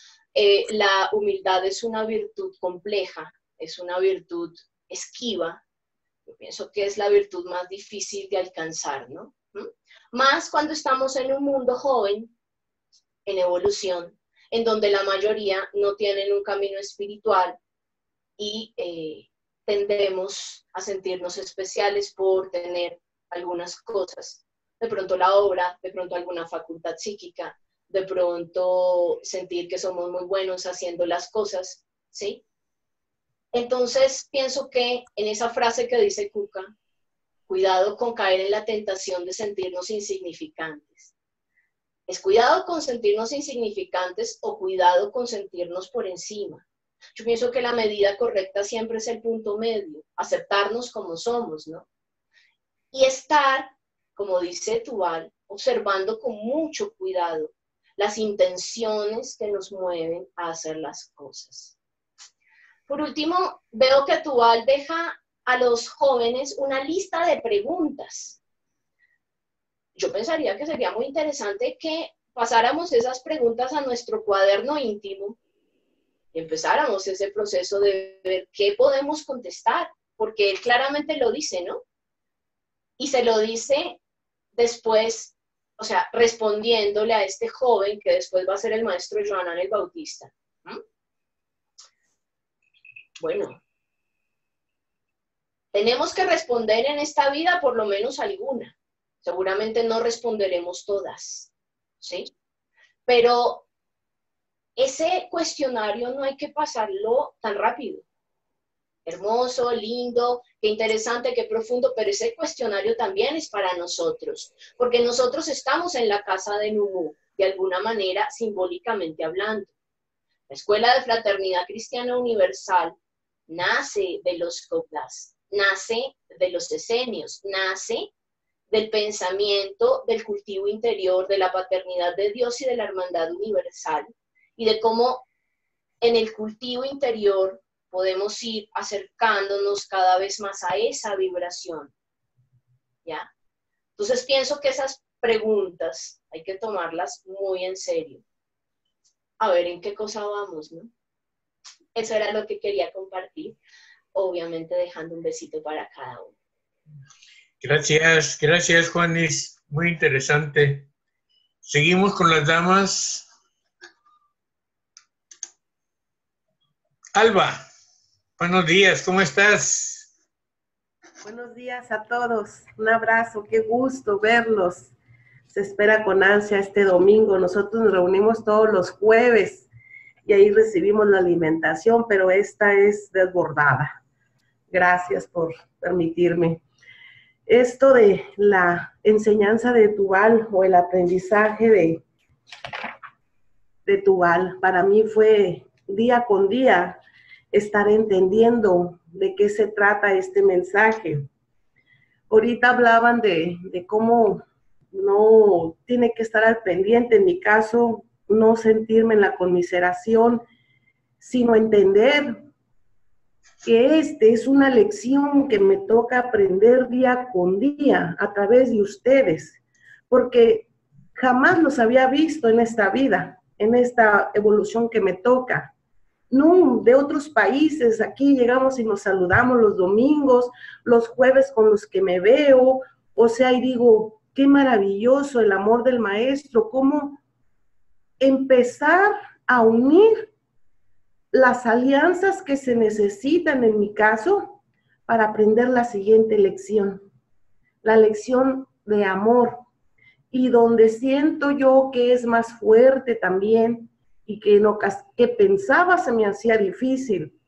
La humildad es una virtud compleja, es una virtud esquiva. Yo pienso que es la virtud más difícil de alcanzar, ¿no? Más cuando estamos en un mundo joven, en evolución, en donde la mayoría no tienen un camino espiritual y tendemos a sentirnos especiales por tener algunas cosas. De pronto la obra, de pronto alguna facultad psíquica, de pronto sentir que somos muy buenos haciendo las cosas, ¿sí? Entonces, pienso que en esa frase que dice Cuca, cuidado con caer en la tentación de sentirnos insignificantes. ¿Es cuidado con sentirnos insignificantes o cuidado con sentirnos por encima? Yo pienso que la medida correcta siempre es el punto medio, aceptarnos como somos, ¿no? Y estar, como dice Tubal, observando con mucho cuidado las intenciones que nos mueven a hacer las cosas. Por último, veo que Tubal deja a los jóvenes una lista de preguntas. Yo pensaría que sería muy interesante que pasáramos esas preguntas a nuestro cuaderno íntimo y empezáramos ese proceso de ver qué podemos contestar, porque él claramente lo dice, ¿no? Y se lo dice después, o sea, respondiéndole a este joven que después va a ser el maestro Johanán el Bautista. Bueno, tenemos que responder en esta vida por lo menos alguna. Seguramente no responderemos todas, ¿sí? Pero ese cuestionario no hay que pasarlo tan rápido. Hermoso, lindo, qué interesante, qué profundo, pero ese cuestionario también es para nosotros, porque nosotros estamos en la casa de Nunú, de alguna manera, simbólicamente hablando. La Escuela de Fraternidad Cristiana Universal nace de los Coplas, nace de los esenios, nace del pensamiento, del cultivo interior, de la paternidad de Dios y de la hermandad universal, y de cómo en el cultivo interior podemos ir acercándonos cada vez más a esa vibración, ¿ya? Entonces pienso que esas preguntas hay que tomarlas muy en serio. A ver en qué cosa vamos, ¿no? Eso era lo que quería compartir, obviamente dejando un besito para cada uno. Gracias Juanis, muy interesante. Seguimos con las damas. Alba, buenos días, ¿cómo estás? Buenos días a todos, un abrazo, qué gusto verlos. Se espera con ansia este domingo. Nosotros nos reunimos todos los jueves y ahí recibimos la alimentación, pero esta es desbordada. Gracias por permitirme. Esto de la enseñanza de Tubal o el aprendizaje de Tubal, para mí fue día con día estar entendiendo de qué se trata este mensaje. Ahorita hablaban de cómo no tiene que estar al pendiente, en mi caso, no sentirme en la conmiseración, sino entender que es una lección que me toca aprender día con día a través de ustedes, porque jamás los había visto en esta vida, en esta evolución que me toca. No, de otros países, aquí llegamos y nos saludamos los domingos, los jueves con los que me veo, O sea, y digo, qué maravilloso el amor del maestro, cómo empezar a unir las alianzas que se necesitan en mi caso para aprender la siguiente lección, la lección de amor, y donde siento yo que es más fuerte también y que pensaba se me hacía difícil,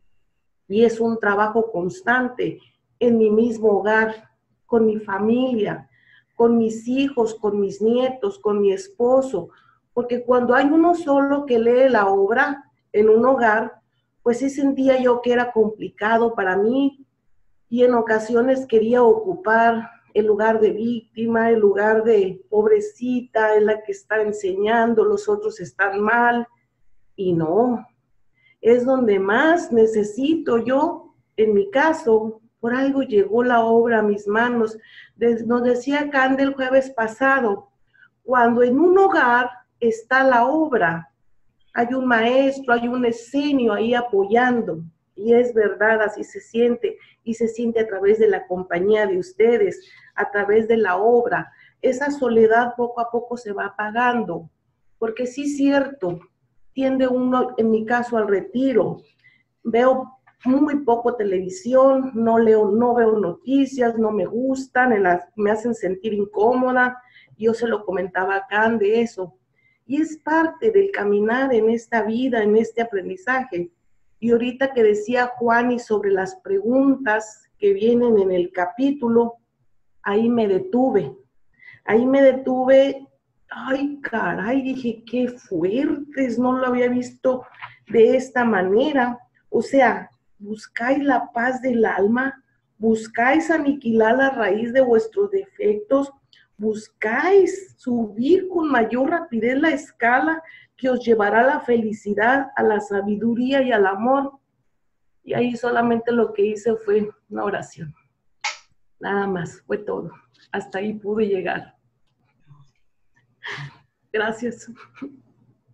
y es un trabajo constante en mi mismo hogar, con mi familia, con mis hijos, con mis nietos, con mi esposo, porque cuando hay uno solo que lee la obra en un hogar, pues sí sentía yo que era complicado para mí, y en ocasiones quería ocupar el lugar de víctima, el lugar de pobrecita, es la que está enseñando, los otros están mal, y no, es donde más necesito yo, en mi caso, por algo llegó la obra a mis manos. Nos decía Cande el jueves pasado, cuando en un hogar está la obra, hay un maestro, hay un escenio ahí apoyando, y es verdad, así se siente, y se siente a través de la compañía de ustedes, a través de la obra. Esa soledad poco a poco se va apagando, porque sí es cierto, tiende uno, en mi caso, al retiro. Veo muy poco televisión, no veo noticias, no me gustan, me hacen sentir incómoda. Yo se lo comentaba a Can de eso. Y es parte del caminar en esta vida, en este aprendizaje. Y ahorita que decía Juani sobre las preguntas que vienen en el capítulo, ahí me detuve. Ay, caray, dije, qué fuertes, no lo había visto de esta manera. O sea, buscáis la paz del alma, buscáis aniquilar la raíz de vuestros defectos, buscáis subir con mayor rapidez la escala que os llevará a la felicidad, a la sabiduría y al amor. Y ahí solamente lo que hice fue una oración. Nada más, fue todo. Hasta ahí pude llegar. Gracias.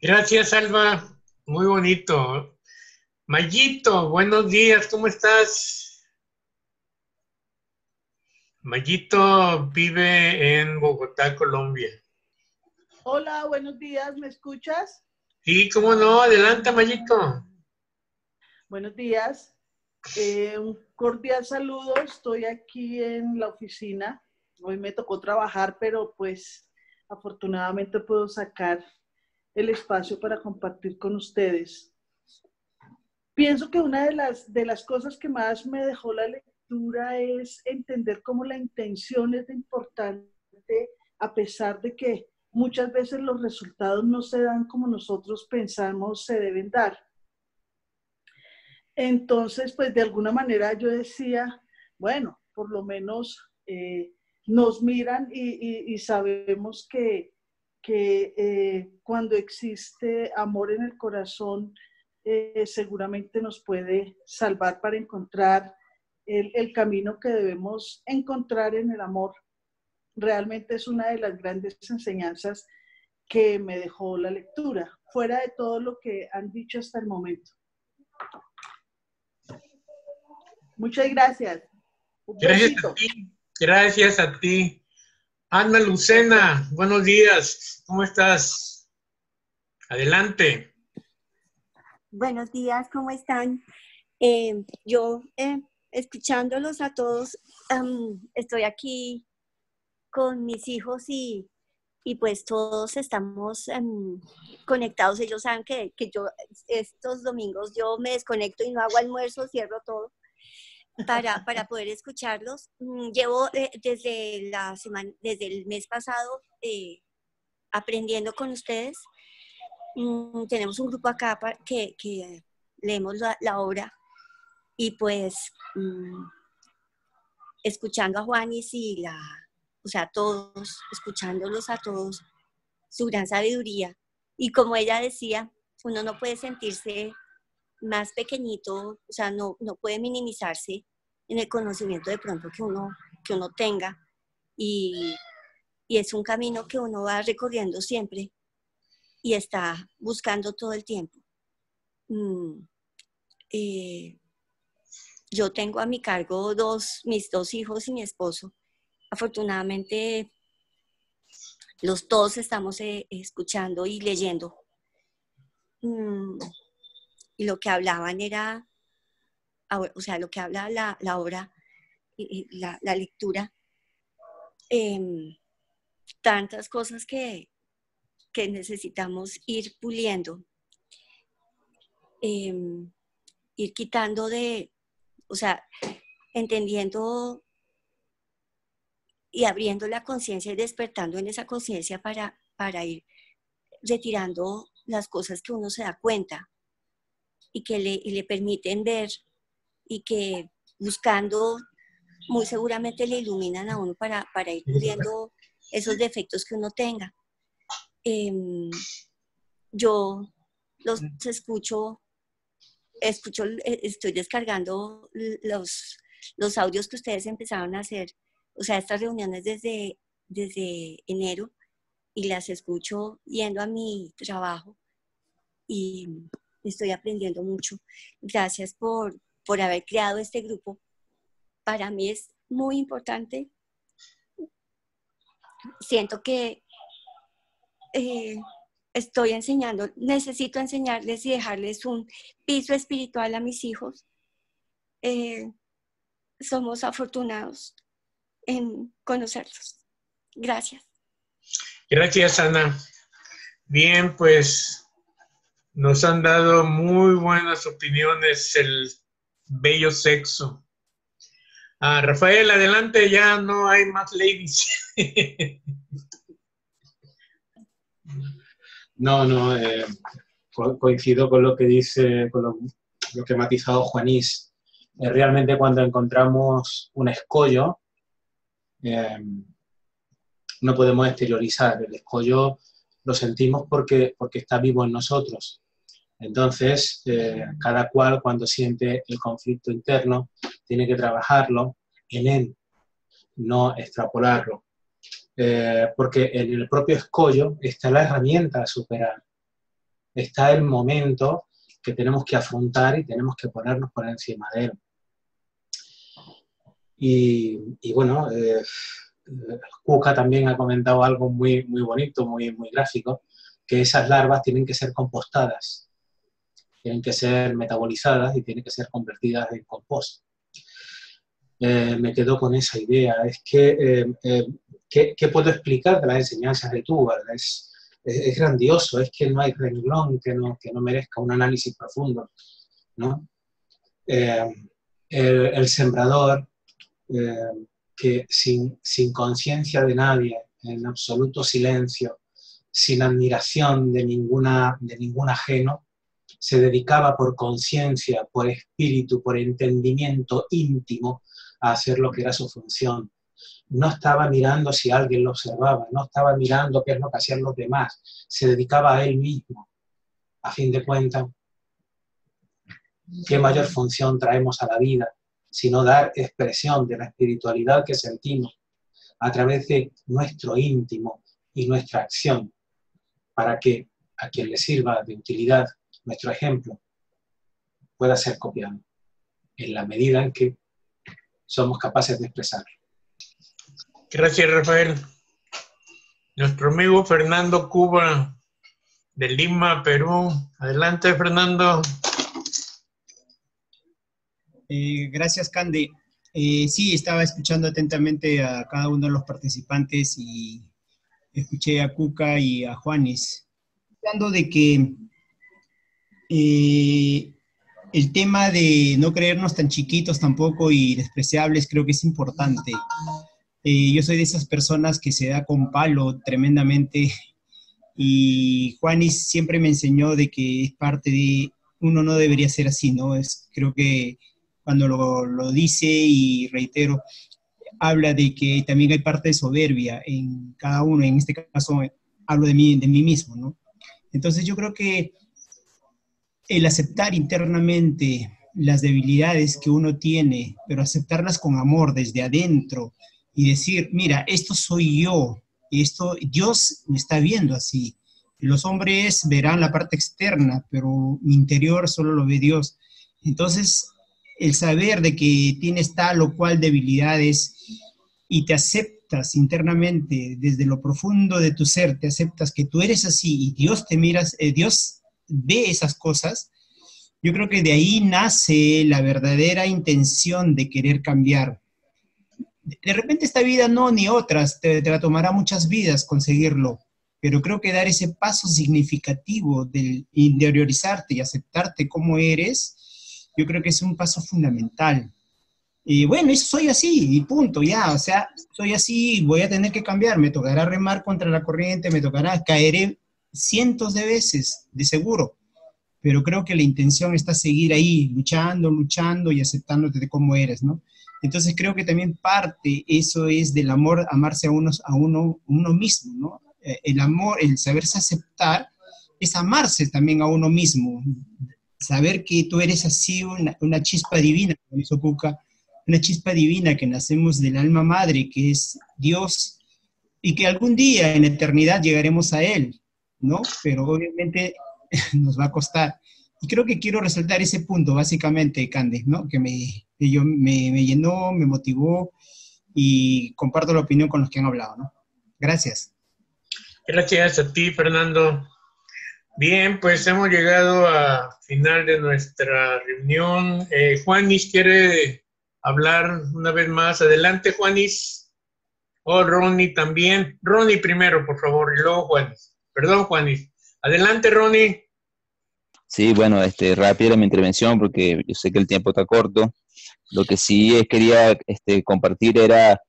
Gracias, Alba. Muy bonito. Mayito, buenos días, ¿cómo estás? Mayito vive en Bogotá, Colombia. Hola, buenos días, ¿me escuchas? Sí, cómo no, adelante, Mayito. Buenos días. Un cordial saludo, estoy aquí en la oficina. Hoy me tocó trabajar, pero pues afortunadamente puedo sacar el espacio para compartir con ustedes. Pienso que una de las cosas que más me dejó la lectura es entender cómo la intención es importante, a pesar de que muchas veces los resultados no se dan como nosotros pensamos se deben dar. Entonces, pues de alguna manera yo decía, bueno, por lo menos nos miran y sabemos que cuando existe amor en el corazón, seguramente nos puede salvar para encontrar el camino que debemos encontrar en el amor. Realmente es una de las grandes enseñanzas que me dejó la lectura, fuera de todo lo que han dicho hasta el momento. Muchas gracias. Un besito. Gracias a ti. Ana Lucena, buenos días. ¿Cómo estás? Adelante. Buenos días, ¿cómo están? Yo, escuchándolos a todos, estoy aquí con mis hijos y pues todos estamos conectados. Ellos saben que yo estos domingos yo me desconecto y no hago almuerzo, cierro todo para poder escucharlos. Llevo desde el mes pasado aprendiendo con ustedes. Tenemos un grupo acá que leemos la obra y pues escuchando a Juanis y o sea, todos, escuchándolos a todos, su gran sabiduría. Y como ella decía, uno no puede sentirse más pequeñito, o sea, no puede minimizarse en el conocimiento de pronto que uno tenga. Y es un camino que uno va recorriendo siempre y está buscando todo el tiempo. Yo tengo a mi cargo mis dos hijos y mi esposo, afortunadamente todos estamos escuchando y leyendo. Y lo que hablaban era, o sea, lo que habla la obra, la lectura, tantas cosas que necesitamos ir puliendo, ir quitando o sea, entendiendo y abriendo la conciencia y despertando en esa conciencia para ir retirando las cosas que uno se da cuenta y que le permiten ver y que buscando muy seguramente le iluminan a uno para ir puliendo esos defectos que uno tenga. Yo los escucho, estoy descargando los audios que ustedes empezaron a hacer, o sea, estas reuniones desde enero, y las escucho yendo a mi trabajo y estoy aprendiendo mucho. Gracias por haber creado este grupo. Para mí es muy importante. Siento que estoy enseñando, necesito enseñarles y dejarles un piso espiritual a mis hijos. Somos afortunados en conocerlos. Gracias. Gracias, Ana. Bien, pues nos han dado muy buenas opiniones el bello sexo. Rafael, adelante, ya no hay más ladies. No, coincido con lo que dice, con lo que ha matizado Juanís. Realmente cuando encontramos un escollo, no podemos exteriorizar. El escollo lo sentimos porque está vivo en nosotros. Entonces, cada cual cuando siente el conflicto interno tiene que trabajarlo en él, no extrapolarlo. Porque en el propio escollo está la herramienta a superar. Está el momento que tenemos que afrontar y tenemos que ponernos por encima de él. Y bueno, Cuca también ha comentado algo muy, muy bonito, muy, muy gráfico, que esas larvas tienen que ser compostadas, tienen que ser metabolizadas y tienen que ser convertidas en compost. Me quedo con esa idea. Es que, ¿qué puedo explicar de las enseñanzas de Túbal? Es grandioso, es que no hay renglón que no merezca un análisis profundo, ¿no? El sembrador, que sin conciencia de nadie, en absoluto silencio, sin admiración de ningún ajeno, se dedicaba por conciencia, por espíritu, por entendimiento íntimo a hacer lo que era su función. No estaba mirando si alguien lo observaba, no estaba mirando qué es lo que hacían los demás, se dedicaba a él mismo. A fin de cuentas, ¿qué mayor función traemos a la vida sino dar expresión de la espiritualidad que sentimos a través de nuestro íntimo y nuestra acción, para que a quien le sirva de utilidad nuestro ejemplo pueda ser copiado en la medida en que somos capaces de expresarlo? Gracias, Rafael. Nuestro amigo Fernando Cuba, de Lima, Perú. Adelante, Fernando. Gracias, Candy. Sí, estaba escuchando atentamente a cada uno de los participantes y escuché a Cuca y a Juanis. Hablando de que el tema de no creernos tan chiquitos tampoco y despreciables creo que es importante. Yo soy de esas personas que se da con palo tremendamente y Juanis siempre me enseñó de que es parte de, uno no debería ser así, ¿no? Creo que cuando lo dice y reitero, habla de que también hay parte de soberbia en cada uno, en este caso hablo de mí mismo, ¿no? Entonces yo creo que el aceptar internamente las debilidades que uno tiene, pero aceptarlas con amor desde adentro y decir, mira, esto soy yo, esto Dios me está viendo así. Los hombres verán la parte externa, pero mi interior solo lo ve Dios. Entonces, el saber de que tienes tal o cual debilidades y te aceptas aceptas internamente, desde lo profundo de tu ser, te aceptas que tú eres así y Dios te miras, Dios ve esas cosas, yo creo que de ahí nace la verdadera intención de querer cambiar. De repente esta vida no, ni otras, te la tomará muchas vidas conseguirlo, pero creo que dar ese paso significativo del interiorizarte y aceptarte como eres, yo creo que es un paso fundamental. Y bueno, eso soy así, y punto, ya, o sea, soy así, voy a tener que cambiar, me tocará remar contra la corriente, me tocará, caeré cientos de veces, de seguro, pero creo que la intención está seguir ahí, luchando, luchando y aceptándote de cómo eres, ¿no? Entonces creo que también parte, eso es del amor, amarse a uno mismo, ¿no? El amor, el saberse aceptar, es amarse también a uno mismo, saber que tú eres así una chispa divina, como hizo Cuca, una chispa divina que nacemos del alma madre, que es Dios, y que algún día en eternidad llegaremos a Él, ¿no? Pero obviamente nos va a costar. Y creo que quiero resaltar ese punto, básicamente, Cande, ¿no? Que me llenó, me motivó, y comparto la opinión con los que han hablado, ¿no? Gracias. Gracias a ti, Fernando. Bien, pues hemos llegado al final de nuestra reunión. Juanis quiere hablar una vez más. Adelante, Juanis. O Ronnie también. Ronnie primero, por favor, y luego Juanis. Perdón, Juanis. Adelante, Ronnie. Sí, bueno, rápida mi intervención porque yo sé que el tiempo está corto. Lo que sí quería compartir era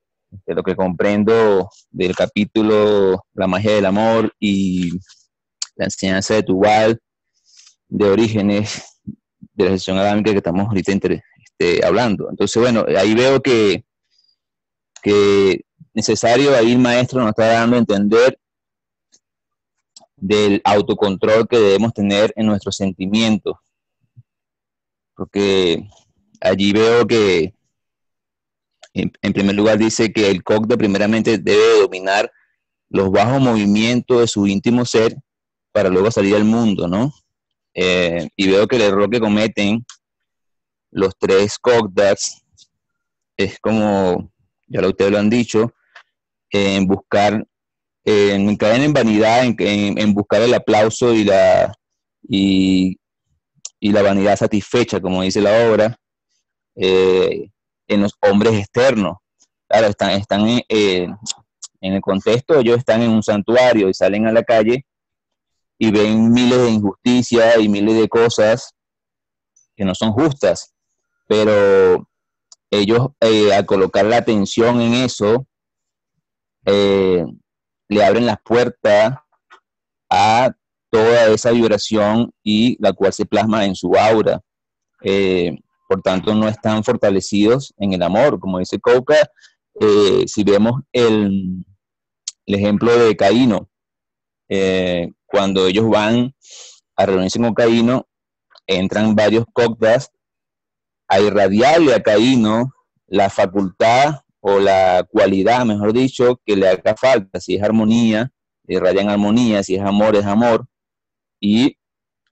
lo que comprendo del capítulo La magia del amor y la enseñanza de Tubal, de Orígenes, de la sesión adámica que estamos ahorita hablando. Entonces, bueno, ahí veo que necesario, ahí el maestro nos está dando a entender del autocontrol que debemos tener en nuestros sentimientos. Porque allí veo que, en primer lugar, dice que el Cogda primeramente debe dominar los bajos movimientos de su íntimo ser para luego salir al mundo, ¿no? Y veo que el error que cometen los tres Cogdas es como, ya ustedes lo han dicho, en buscar, en caer en vanidad, en buscar el aplauso y la vanidad satisfecha, como dice la obra, en los hombres externos. Claro, están en el contexto, ellos están en un santuario y salen a la calle y ven miles de injusticias y miles de cosas que no son justas, pero ellos al colocar la atención en eso, le abren las puertas a toda esa vibración y la cual se plasma en su aura. Por tanto, no están fortalecidos en el amor. Como dice Coca, si vemos el ejemplo de Caíno, cuando ellos van a reunirse con Caíno, entran varios Cogdas a irradiarle a Caíno la facultad o la cualidad, mejor dicho, que le haga falta. Si es armonía, irradian armonía; si es amor, y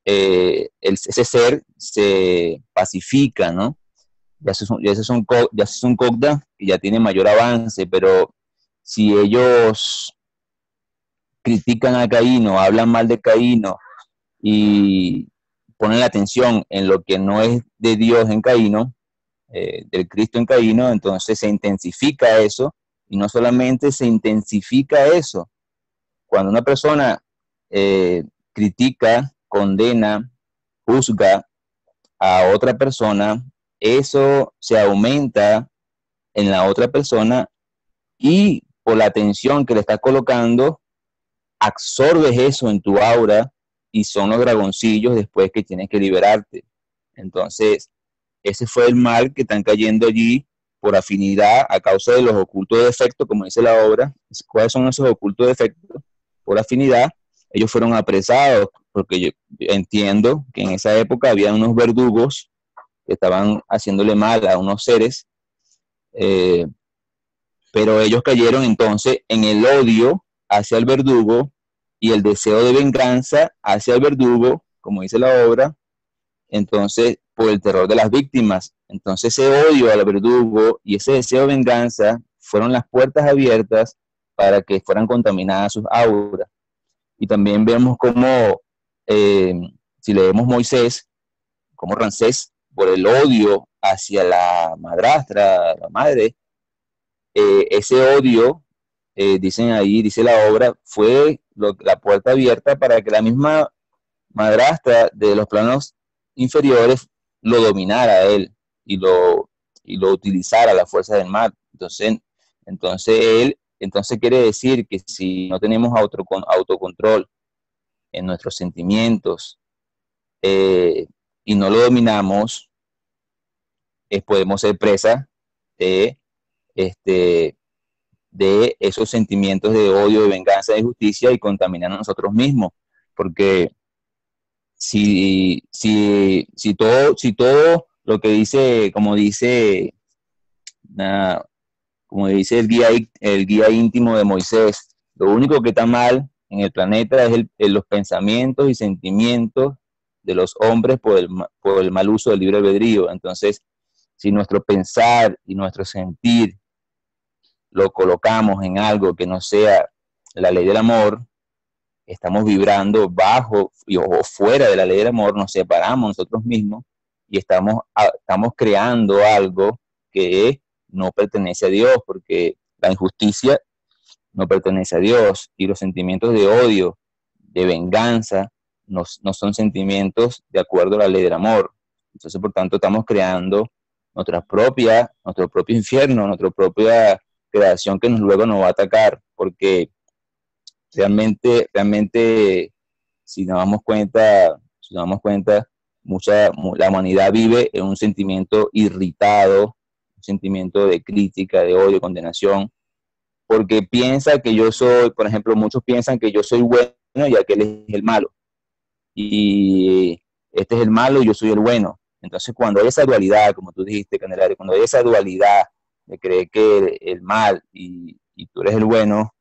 ese ser se pacifica, ¿no? Ya es un Cogda que ya tiene mayor avance, pero si ellos critican a Caíno, hablan mal de Caíno y ponen la atención en lo que no es de Dios en Caíno, del Cristo en Caíno, entonces se intensifica eso. Y no solamente se intensifica eso, cuando una persona critica, condena, juzga a otra persona, eso se aumenta en la otra persona, y por la atención que le estás colocando, absorbes eso en tu aura, y son los dragoncillos después que tienes que liberarte. Entonces, ese fue el mal que están cayendo allí por afinidad, a causa de los ocultos defectos, como dice la obra. ¿Cuáles son esos ocultos defectos? Por afinidad, ellos fueron apresados, porque yo entiendo que en esa época había unos verdugos que estaban haciéndole mal a unos seres, pero ellos cayeron entonces en el odio hacia el verdugo y el deseo de venganza hacia el verdugo, como dice la obra, entonces por el terror de las víctimas. Entonces ese odio al verdugo y ese deseo de venganza fueron las puertas abiertas para que fueran contaminadas sus auras. Y también vemos cómo, si leemos Moisés, como Ramsés, por el odio hacia la madrastra, la madre, ese odio, dicen ahí, dice la obra, fue la puerta abierta para que la misma madrastra de los planos inferiores lo dominara a él y lo utilizara a la fuerza del mal. Entonces quiere decir que si no tenemos autocontrol en nuestros sentimientos y no lo dominamos, podemos ser presa de esos sentimientos de odio, de venganza, de justicia y contaminar a nosotros mismos. Porque si todo lo que dice, como dice el guía íntimo de Moisés, lo único que está mal en el planeta es los pensamientos y sentimientos de los hombres por el mal uso del libre albedrío. Entonces, si nuestro pensar y nuestro sentir lo colocamos en algo que no sea la ley del amor, estamos vibrando bajo o fuera de la ley del amor, nos separamos nosotros mismos y estamos creando algo que no pertenece a Dios, porque la injusticia no pertenece a Dios y los sentimientos de odio, de venganza, no son sentimientos de acuerdo a la ley del amor. Entonces, por tanto, estamos creando nuestro propio infierno, nuestra propia creación que luego nos va a atacar, porque realmente, si nos damos cuenta, la humanidad vive en un sentimiento irritado, un sentimiento de crítica, de odio, condenación, porque piensa que yo soy, por ejemplo, muchos piensan que yo soy bueno y aquel es el malo, y este es el malo y yo soy el bueno. Entonces, cuando hay esa dualidad, como tú dijiste, Candelaria, cuando hay esa dualidad de creer que el mal y tú eres el bueno,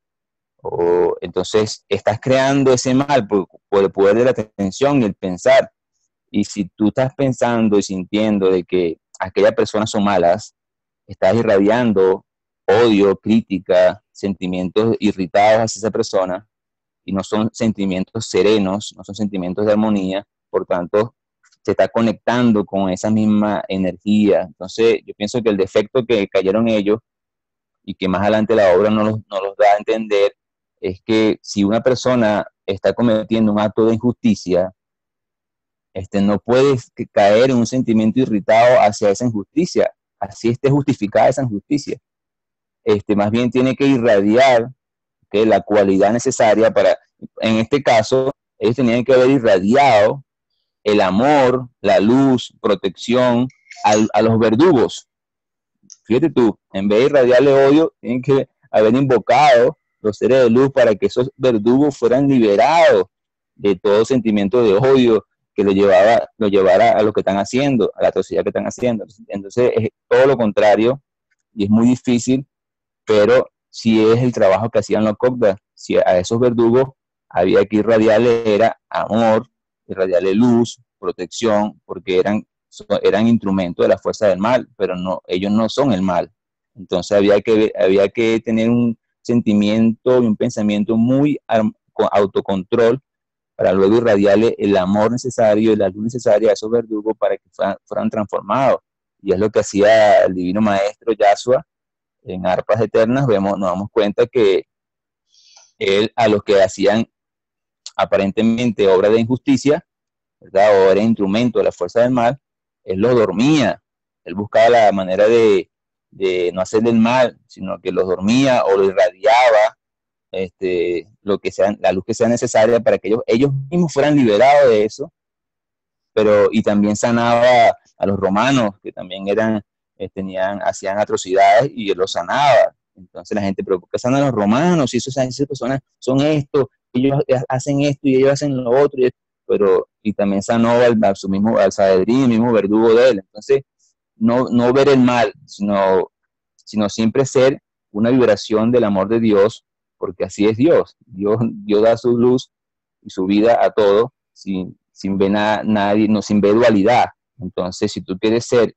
entonces estás creando ese mal por el poder de la atención y el pensar. Y si tú estás pensando y sintiendo de que aquellas personas son malas, estás irradiando odio, crítica, sentimientos irritados hacia esa persona, y no son sentimientos serenos, no son sentimientos de armonía, por tanto, se está conectando con esa misma energía. Entonces, yo pienso que el defecto que cayeron ellos, y que más adelante la obra nos los da a entender, es que si una persona está cometiendo un acto de injusticia, no puede caer en un sentimiento irritado hacia esa injusticia, así esté justificada esa injusticia. Más bien tiene que irradiar la cualidad necesaria para, en este caso, ellos tenían que haber irradiado el amor, la luz, protección a los verdugos. Fíjate tú, en vez de irradiarle odio, tienen que haber invocado los seres de luz para que esos verdugos fueran liberados de todo sentimiento de odio que lo llevara a lo que están haciendo, a la atrocidad que están haciendo. Entonces es todo lo contrario y es muy difícil, pero sí es el trabajo que hacían los Cogdas. Si a esos verdugos había que irradiarle era amor, irradiarle luz, protección, porque eran instrumentos de la fuerza del mal, pero no, ellos no son el mal. Entonces había que tener un sentimiento y un pensamiento muy autocontrol para luego irradiarle el amor necesario y la luz necesaria a esos verdugos para que fueran transformados. Y es lo que hacía el Divino Maestro Yahshua en Arpas Eternas. Nos damos cuenta que él, a los que hacían aparentemente obra de injusticia, ¿verdad?, o era instrumento de la fuerza del mal, él los dormía. Él buscaba la manera de no hacerle el mal, sino que los dormía o lo irradiaba, lo que sea, la luz que sea necesaria para que ellos mismos fueran liberados de eso. Y también sanaba a los romanos, que también hacían atrocidades, y él los sanaba. Entonces la gente, ¿pero por qué sanan a los romanos? Si esas personas son esto, ellos hacen esto y ellos hacen lo otro, y también sanó al Sanedrín, el mismo verdugo de él. Entonces, no ver el mal, sino siempre ser una vibración del amor de Dios, porque así es Dios. Dios da su luz y su vida a todo, sin ver nadie, sin ver dualidad. Entonces, si tú quieres ser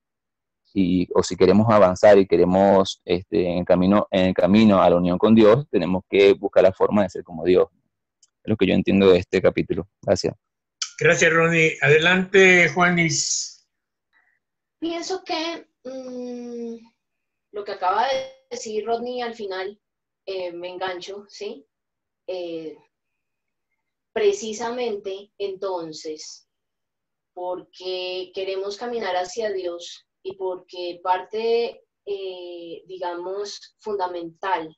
o si queremos avanzar y queremos en el camino a la unión con Dios, tenemos que buscar la forma de ser como Dios. Es lo que yo entiendo de este capítulo. Gracias. Gracias, Ronnie. Adelante, Juanis. Pienso que lo que acaba de decir Rodney al final, me engancho, ¿sí? Precisamente entonces, porque queremos caminar hacia Dios y porque parte, digamos, fundamental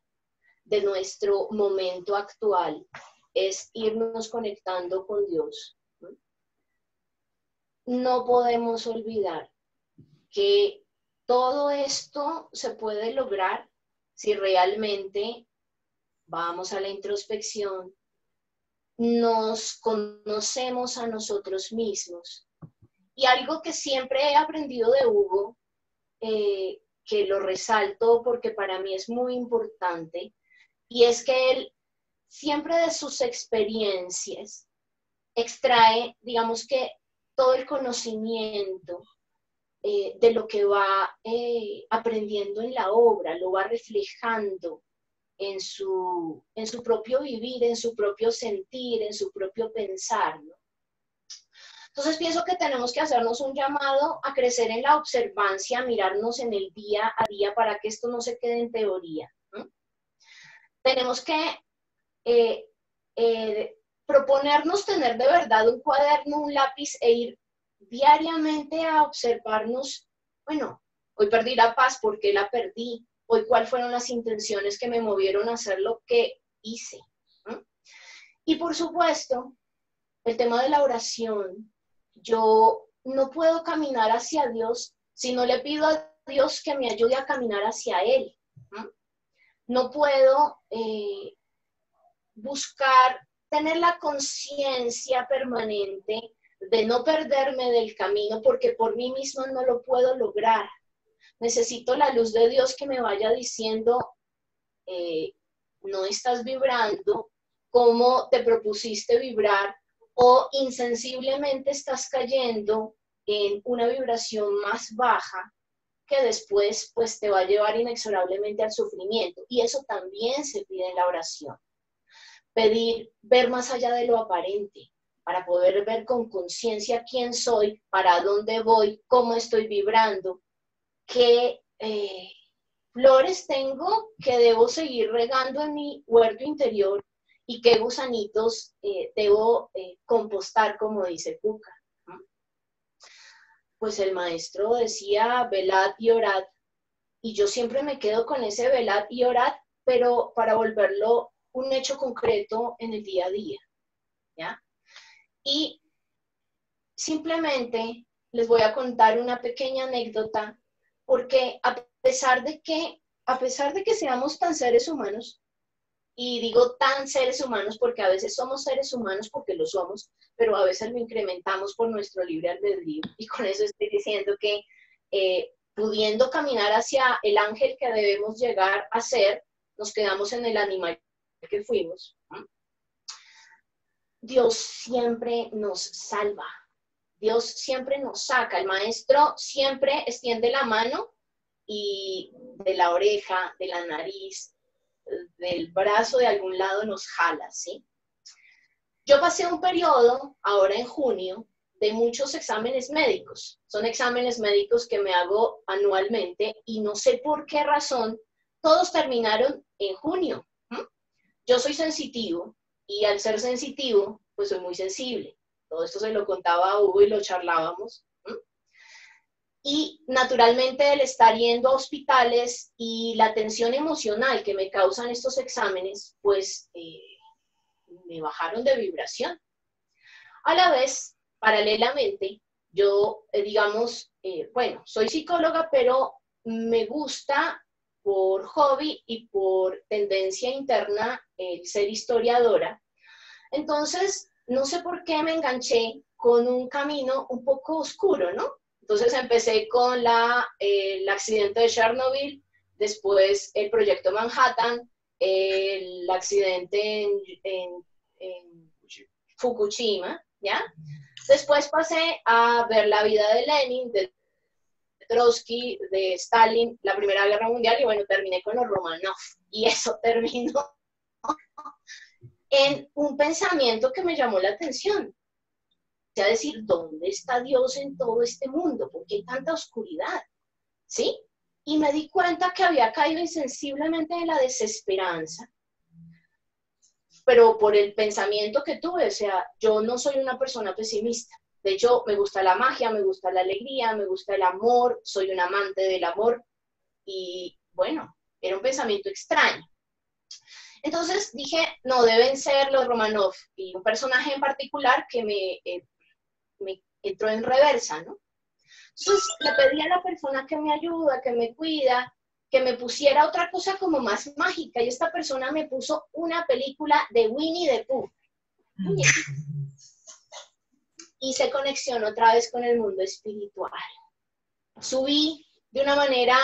de nuestro momento actual es irnos conectando con Dios. No podemos olvidar que todo esto se puede lograr si realmente vamos a la introspección, nos conocemos a nosotros mismos. Y algo que siempre he aprendido de Hugo, que lo resalto porque para mí es muy importante, y es que él siempre de sus experiencias extrae, digamos que todo el conocimiento de lo que va aprendiendo en la obra, lo va reflejando en su propio vivir, en su propio sentir, en su propio pensar, ¿no? Entonces pienso que tenemos que hacernos un llamado a crecer en la observancia, a mirarnos en el día a día para que esto no se quede en teoría, ¿no? Tenemos que proponernos tener de verdad un cuaderno, un lápiz e ir diariamente a observarnos, bueno, hoy perdí la paz, ¿por qué la perdí? Hoy, ¿cuáles fueron las intenciones que me movieron a hacer lo que hice? ¿No? Y por supuesto, el tema de la oración. Yo no puedo caminar hacia Dios si no le pido a Dios que me ayude a caminar hacia Él. No puedo buscar tener la conciencia permanente de no perderme del camino porque por mí misma no lo puedo lograr. Necesito la luz de Dios que me vaya diciendo, no estás vibrando como te propusiste vibrar, o insensiblemente estás cayendo en una vibración más baja que después pues te va a llevar inexorablemente al sufrimiento. Y eso también se pide en la oración. Pedir ver más allá de lo aparente, para poder ver con conciencia quién soy, para dónde voy, cómo estoy vibrando, qué flores tengo que debo seguir regando en mi huerto interior y qué gusanitos debo compostar, como dice Cuca. Pues el maestro decía, velad y orad, y yo siempre me quedo con ese velad y orad, pero para volverlo un hecho concreto en el día a día, ¿ya? Y simplemente les voy a contar una pequeña anécdota, porque a pesar de que seamos tan seres humanos, y digo tan seres humanos porque a veces somos seres humanos porque lo somos, pero a veces lo incrementamos por nuestro libre albedrío, y con eso estoy diciendo que pudiendo caminar hacia el ángel que debemos llegar a ser, nos quedamos en el animal que fuimos. Dios siempre nos salva, Dios siempre nos saca, el maestro siempre extiende la mano y de la oreja, de la nariz, del brazo de algún lado nos jala, ¿sí? Yo pasé un periodo, ahora en junio, de muchos exámenes médicos. Son exámenes médicos que me hago anualmente y no sé por qué razón todos terminaron en junio. Yo soy sensitivo y al ser sensitivo, pues soy muy sensible. Todo esto se lo contaba a Hugo y lo charlábamos. Y naturalmente el estar yendo a hospitales y la tensión emocional que me causan estos exámenes, pues me bajaron de vibración. A la vez, paralelamente, yo, digamos, bueno, soy psicóloga, pero me gusta por hobby y por tendencia interna el ser historiadora. Entonces, no sé por qué me enganché con un camino un poco oscuro, ¿no? Entonces empecé con el accidente de Chernobyl, después el proyecto Manhattan, el accidente en Fukushima, ¿ya? Después pasé a ver la vida de Lenin, Trotsky, de Stalin, la Primera Guerra Mundial, y bueno, terminé con los Romanov. Y eso terminó en un pensamiento que me llamó la atención. O sea, decir, ¿dónde está Dios en todo este mundo? ¿Por qué hay tanta oscuridad? ¿Sí? Y me di cuenta que había caído insensiblemente en la desesperanza, pero por el pensamiento que tuve. O sea, yo no soy una persona pesimista. De hecho, me gusta la magia, me gusta la alegría, me gusta el amor, soy un amante del amor. Y bueno, era un pensamiento extraño. Entonces dije, no, deben ser los Romanov, y un personaje en particular que me entró en reversa, ¿no? Entonces le pedí a la persona que me ayuda, que me cuida, que me pusiera otra cosa como más mágica, y esta persona me puso una película de Winnie the Pooh. Hice conexión otra vez con el mundo espiritual. Subí de una manera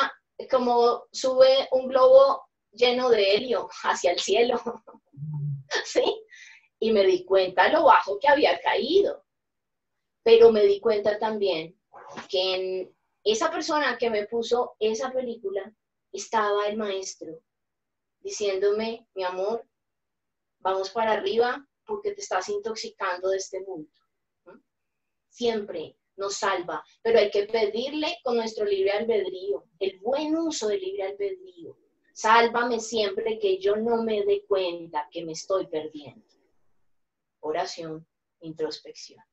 como sube un globo lleno de helio hacia el cielo, ¿sí? Y me di cuenta lo bajo que había caído, pero me di cuenta también que en esa persona que me puso esa película estaba el maestro diciéndome, mi amor, vamos para arriba porque te estás intoxicando de este mundo. Siempre nos salva, pero hay que pedirle con nuestro libre albedrío, el buen uso del libre albedrío. Sálvame siempre que yo no me dé cuenta que me estoy perdiendo. Oración, introspección.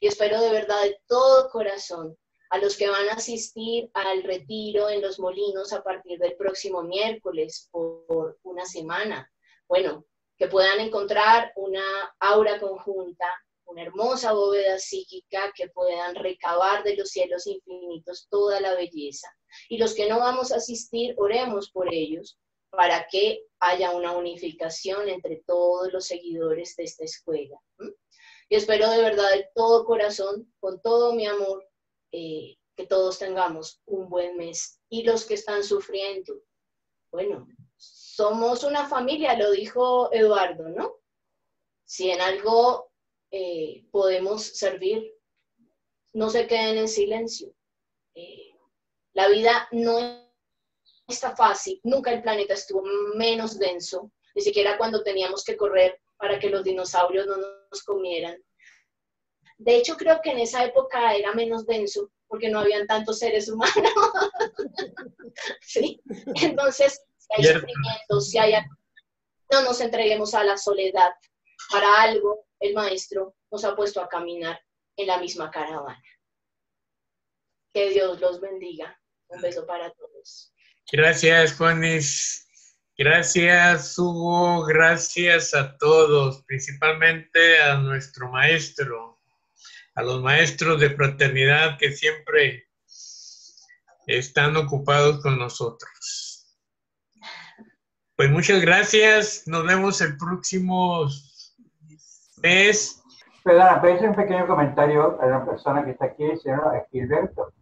Y espero de verdad de todo corazón a los que van a asistir al retiro en Los Molinos a partir del próximo miércoles por una semana. Bueno, que puedan encontrar una aura conjunta, una hermosa bóveda psíquica, que puedan recabar de los cielos infinitos toda la belleza. Y los que no vamos a asistir, oremos por ellos, para que haya una unificación entre todos los seguidores de esta escuela. Y espero de verdad de todo corazón, con todo mi amor, que todos tengamos un buen mes. Y los que están sufriendo, bueno, somos una familia, lo dijo Eduardo, ¿no? Si en algo podemos servir, no se queden en silencio. La vida no está fácil, nunca el planeta estuvo menos denso, ni siquiera cuando teníamos que correr para que los dinosaurios no nos comieran. De hecho, creo que en esa época era menos denso, porque no habían tantos seres humanos. ¿Sí? Entonces, si hay sufrimiento, si hay... no nos entreguemos a la soledad. Para algo, el maestro nos ha puesto a caminar en la misma caravana. Que Dios los bendiga. Un beso para todos. Gracias, Juanis. Gracias, Hugo. Gracias a todos, principalmente a nuestro maestro, a los maestros de fraternidad que siempre están ocupados con nosotros. Pues muchas gracias. Nos vemos el próximo mes. Perdona, voy a hacer un pequeño comentario a la persona que está aquí, el señor Gilberto,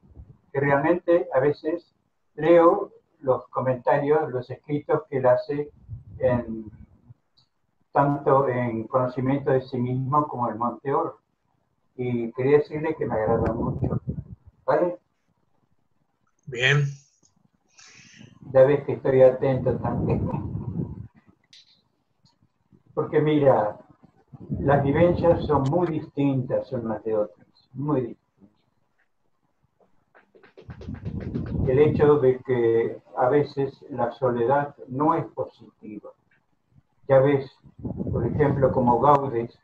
que realmente a veces leo los comentarios, los escritos que él hace tanto en conocimiento de sí mismo como en Monte Oro. Y quería decirle que me agrada mucho. ¿Vale? Bien. Ya ves que estoy atento también. Porque mira, las vivencias son muy distintas unas de otras, muy distintas. El hecho de que a veces la soledad no es positiva. Ya ves, por ejemplo, como Gaudes,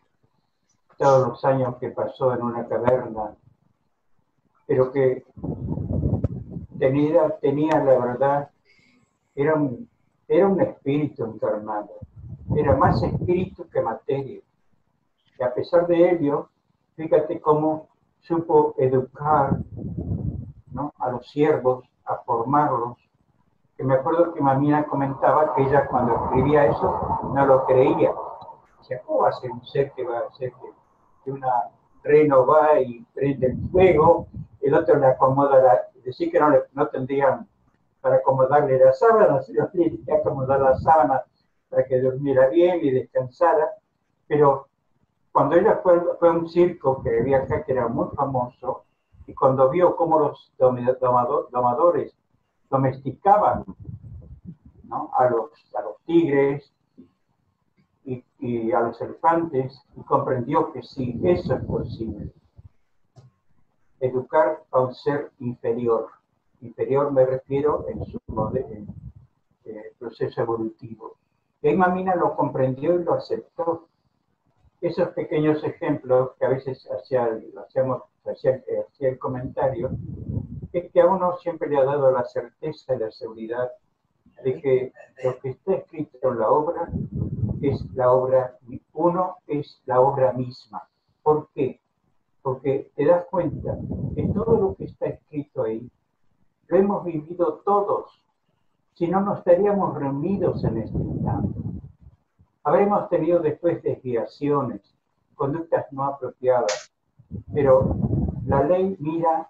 todos los años que pasó en una caverna, pero que tenía la verdad, era un espíritu encarnado, era más espíritu que materia. Y a pesar de ello, fíjate cómo supo educar, ¿no?, a los siervos, a formarlos. Que me acuerdo que Mamina comentaba que ella cuando escribía eso no lo creía. Decía, ¿cómo va a ser un ser que va a hacer que una reina va y prende el fuego, el otro le acomoda decir que no tendrían para acomodarle la sábana, sino que acomodar la sábana para que durmiera bien y descansara? Pero cuando ella fue a un circo que había acá, que era muy famoso, Y cuando vio cómo los domadores domesticaban, ¿no?, a los tigres y a los elefantes, y comprendió que sí, eso es posible. Educar a un ser inferior. Inferior me refiero en su proceso evolutivo. Y ahí Mamina lo comprendió y lo aceptó. Esos pequeños ejemplos que a veces hacía el comentario, es que a uno siempre le ha dado la certeza y la seguridad de que lo que está escrito en la obra es la obra, uno es la obra misma. ¿Por qué? Porque te das cuenta que todo lo que está escrito ahí lo hemos vivido todos, si no, no estaríamos reunidos en este instante. Habremos tenido después desviaciones, conductas no apropiadas, pero la ley mira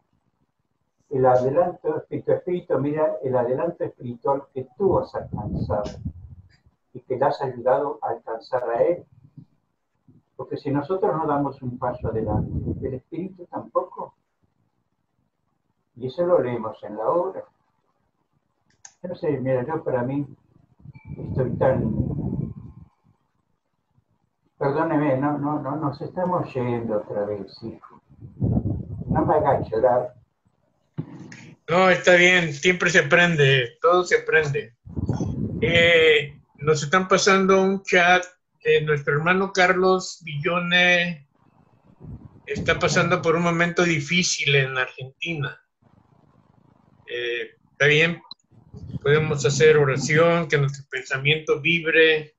el adelanto, tu espíritu mira el adelanto espiritual que tú has alcanzado y que le has ayudado a alcanzar a él. Porque si nosotros no damos un paso adelante, el espíritu tampoco. Y eso lo leemos en la obra. Yo no sé, mira, yo para mí estoy tan... Perdóneme, no, nos estamos yendo otra vez, hijo. No me hagas llorar. No, está bien, siempre se aprende, todo se aprende. Nos están pasando un chat. Nuestro hermano Carlos Villone está pasando por un momento difícil en Argentina. Está bien, podemos hacer oración, que nuestro pensamiento vibre.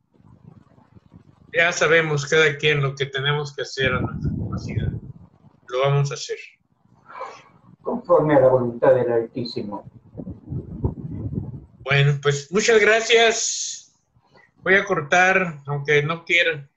Ya sabemos cada quien lo que tenemos que hacer a nuestra capacidad. Lo vamos a hacer. Conforme a la voluntad del Altísimo. Bueno, pues muchas gracias. Voy a cortar, aunque no quieran.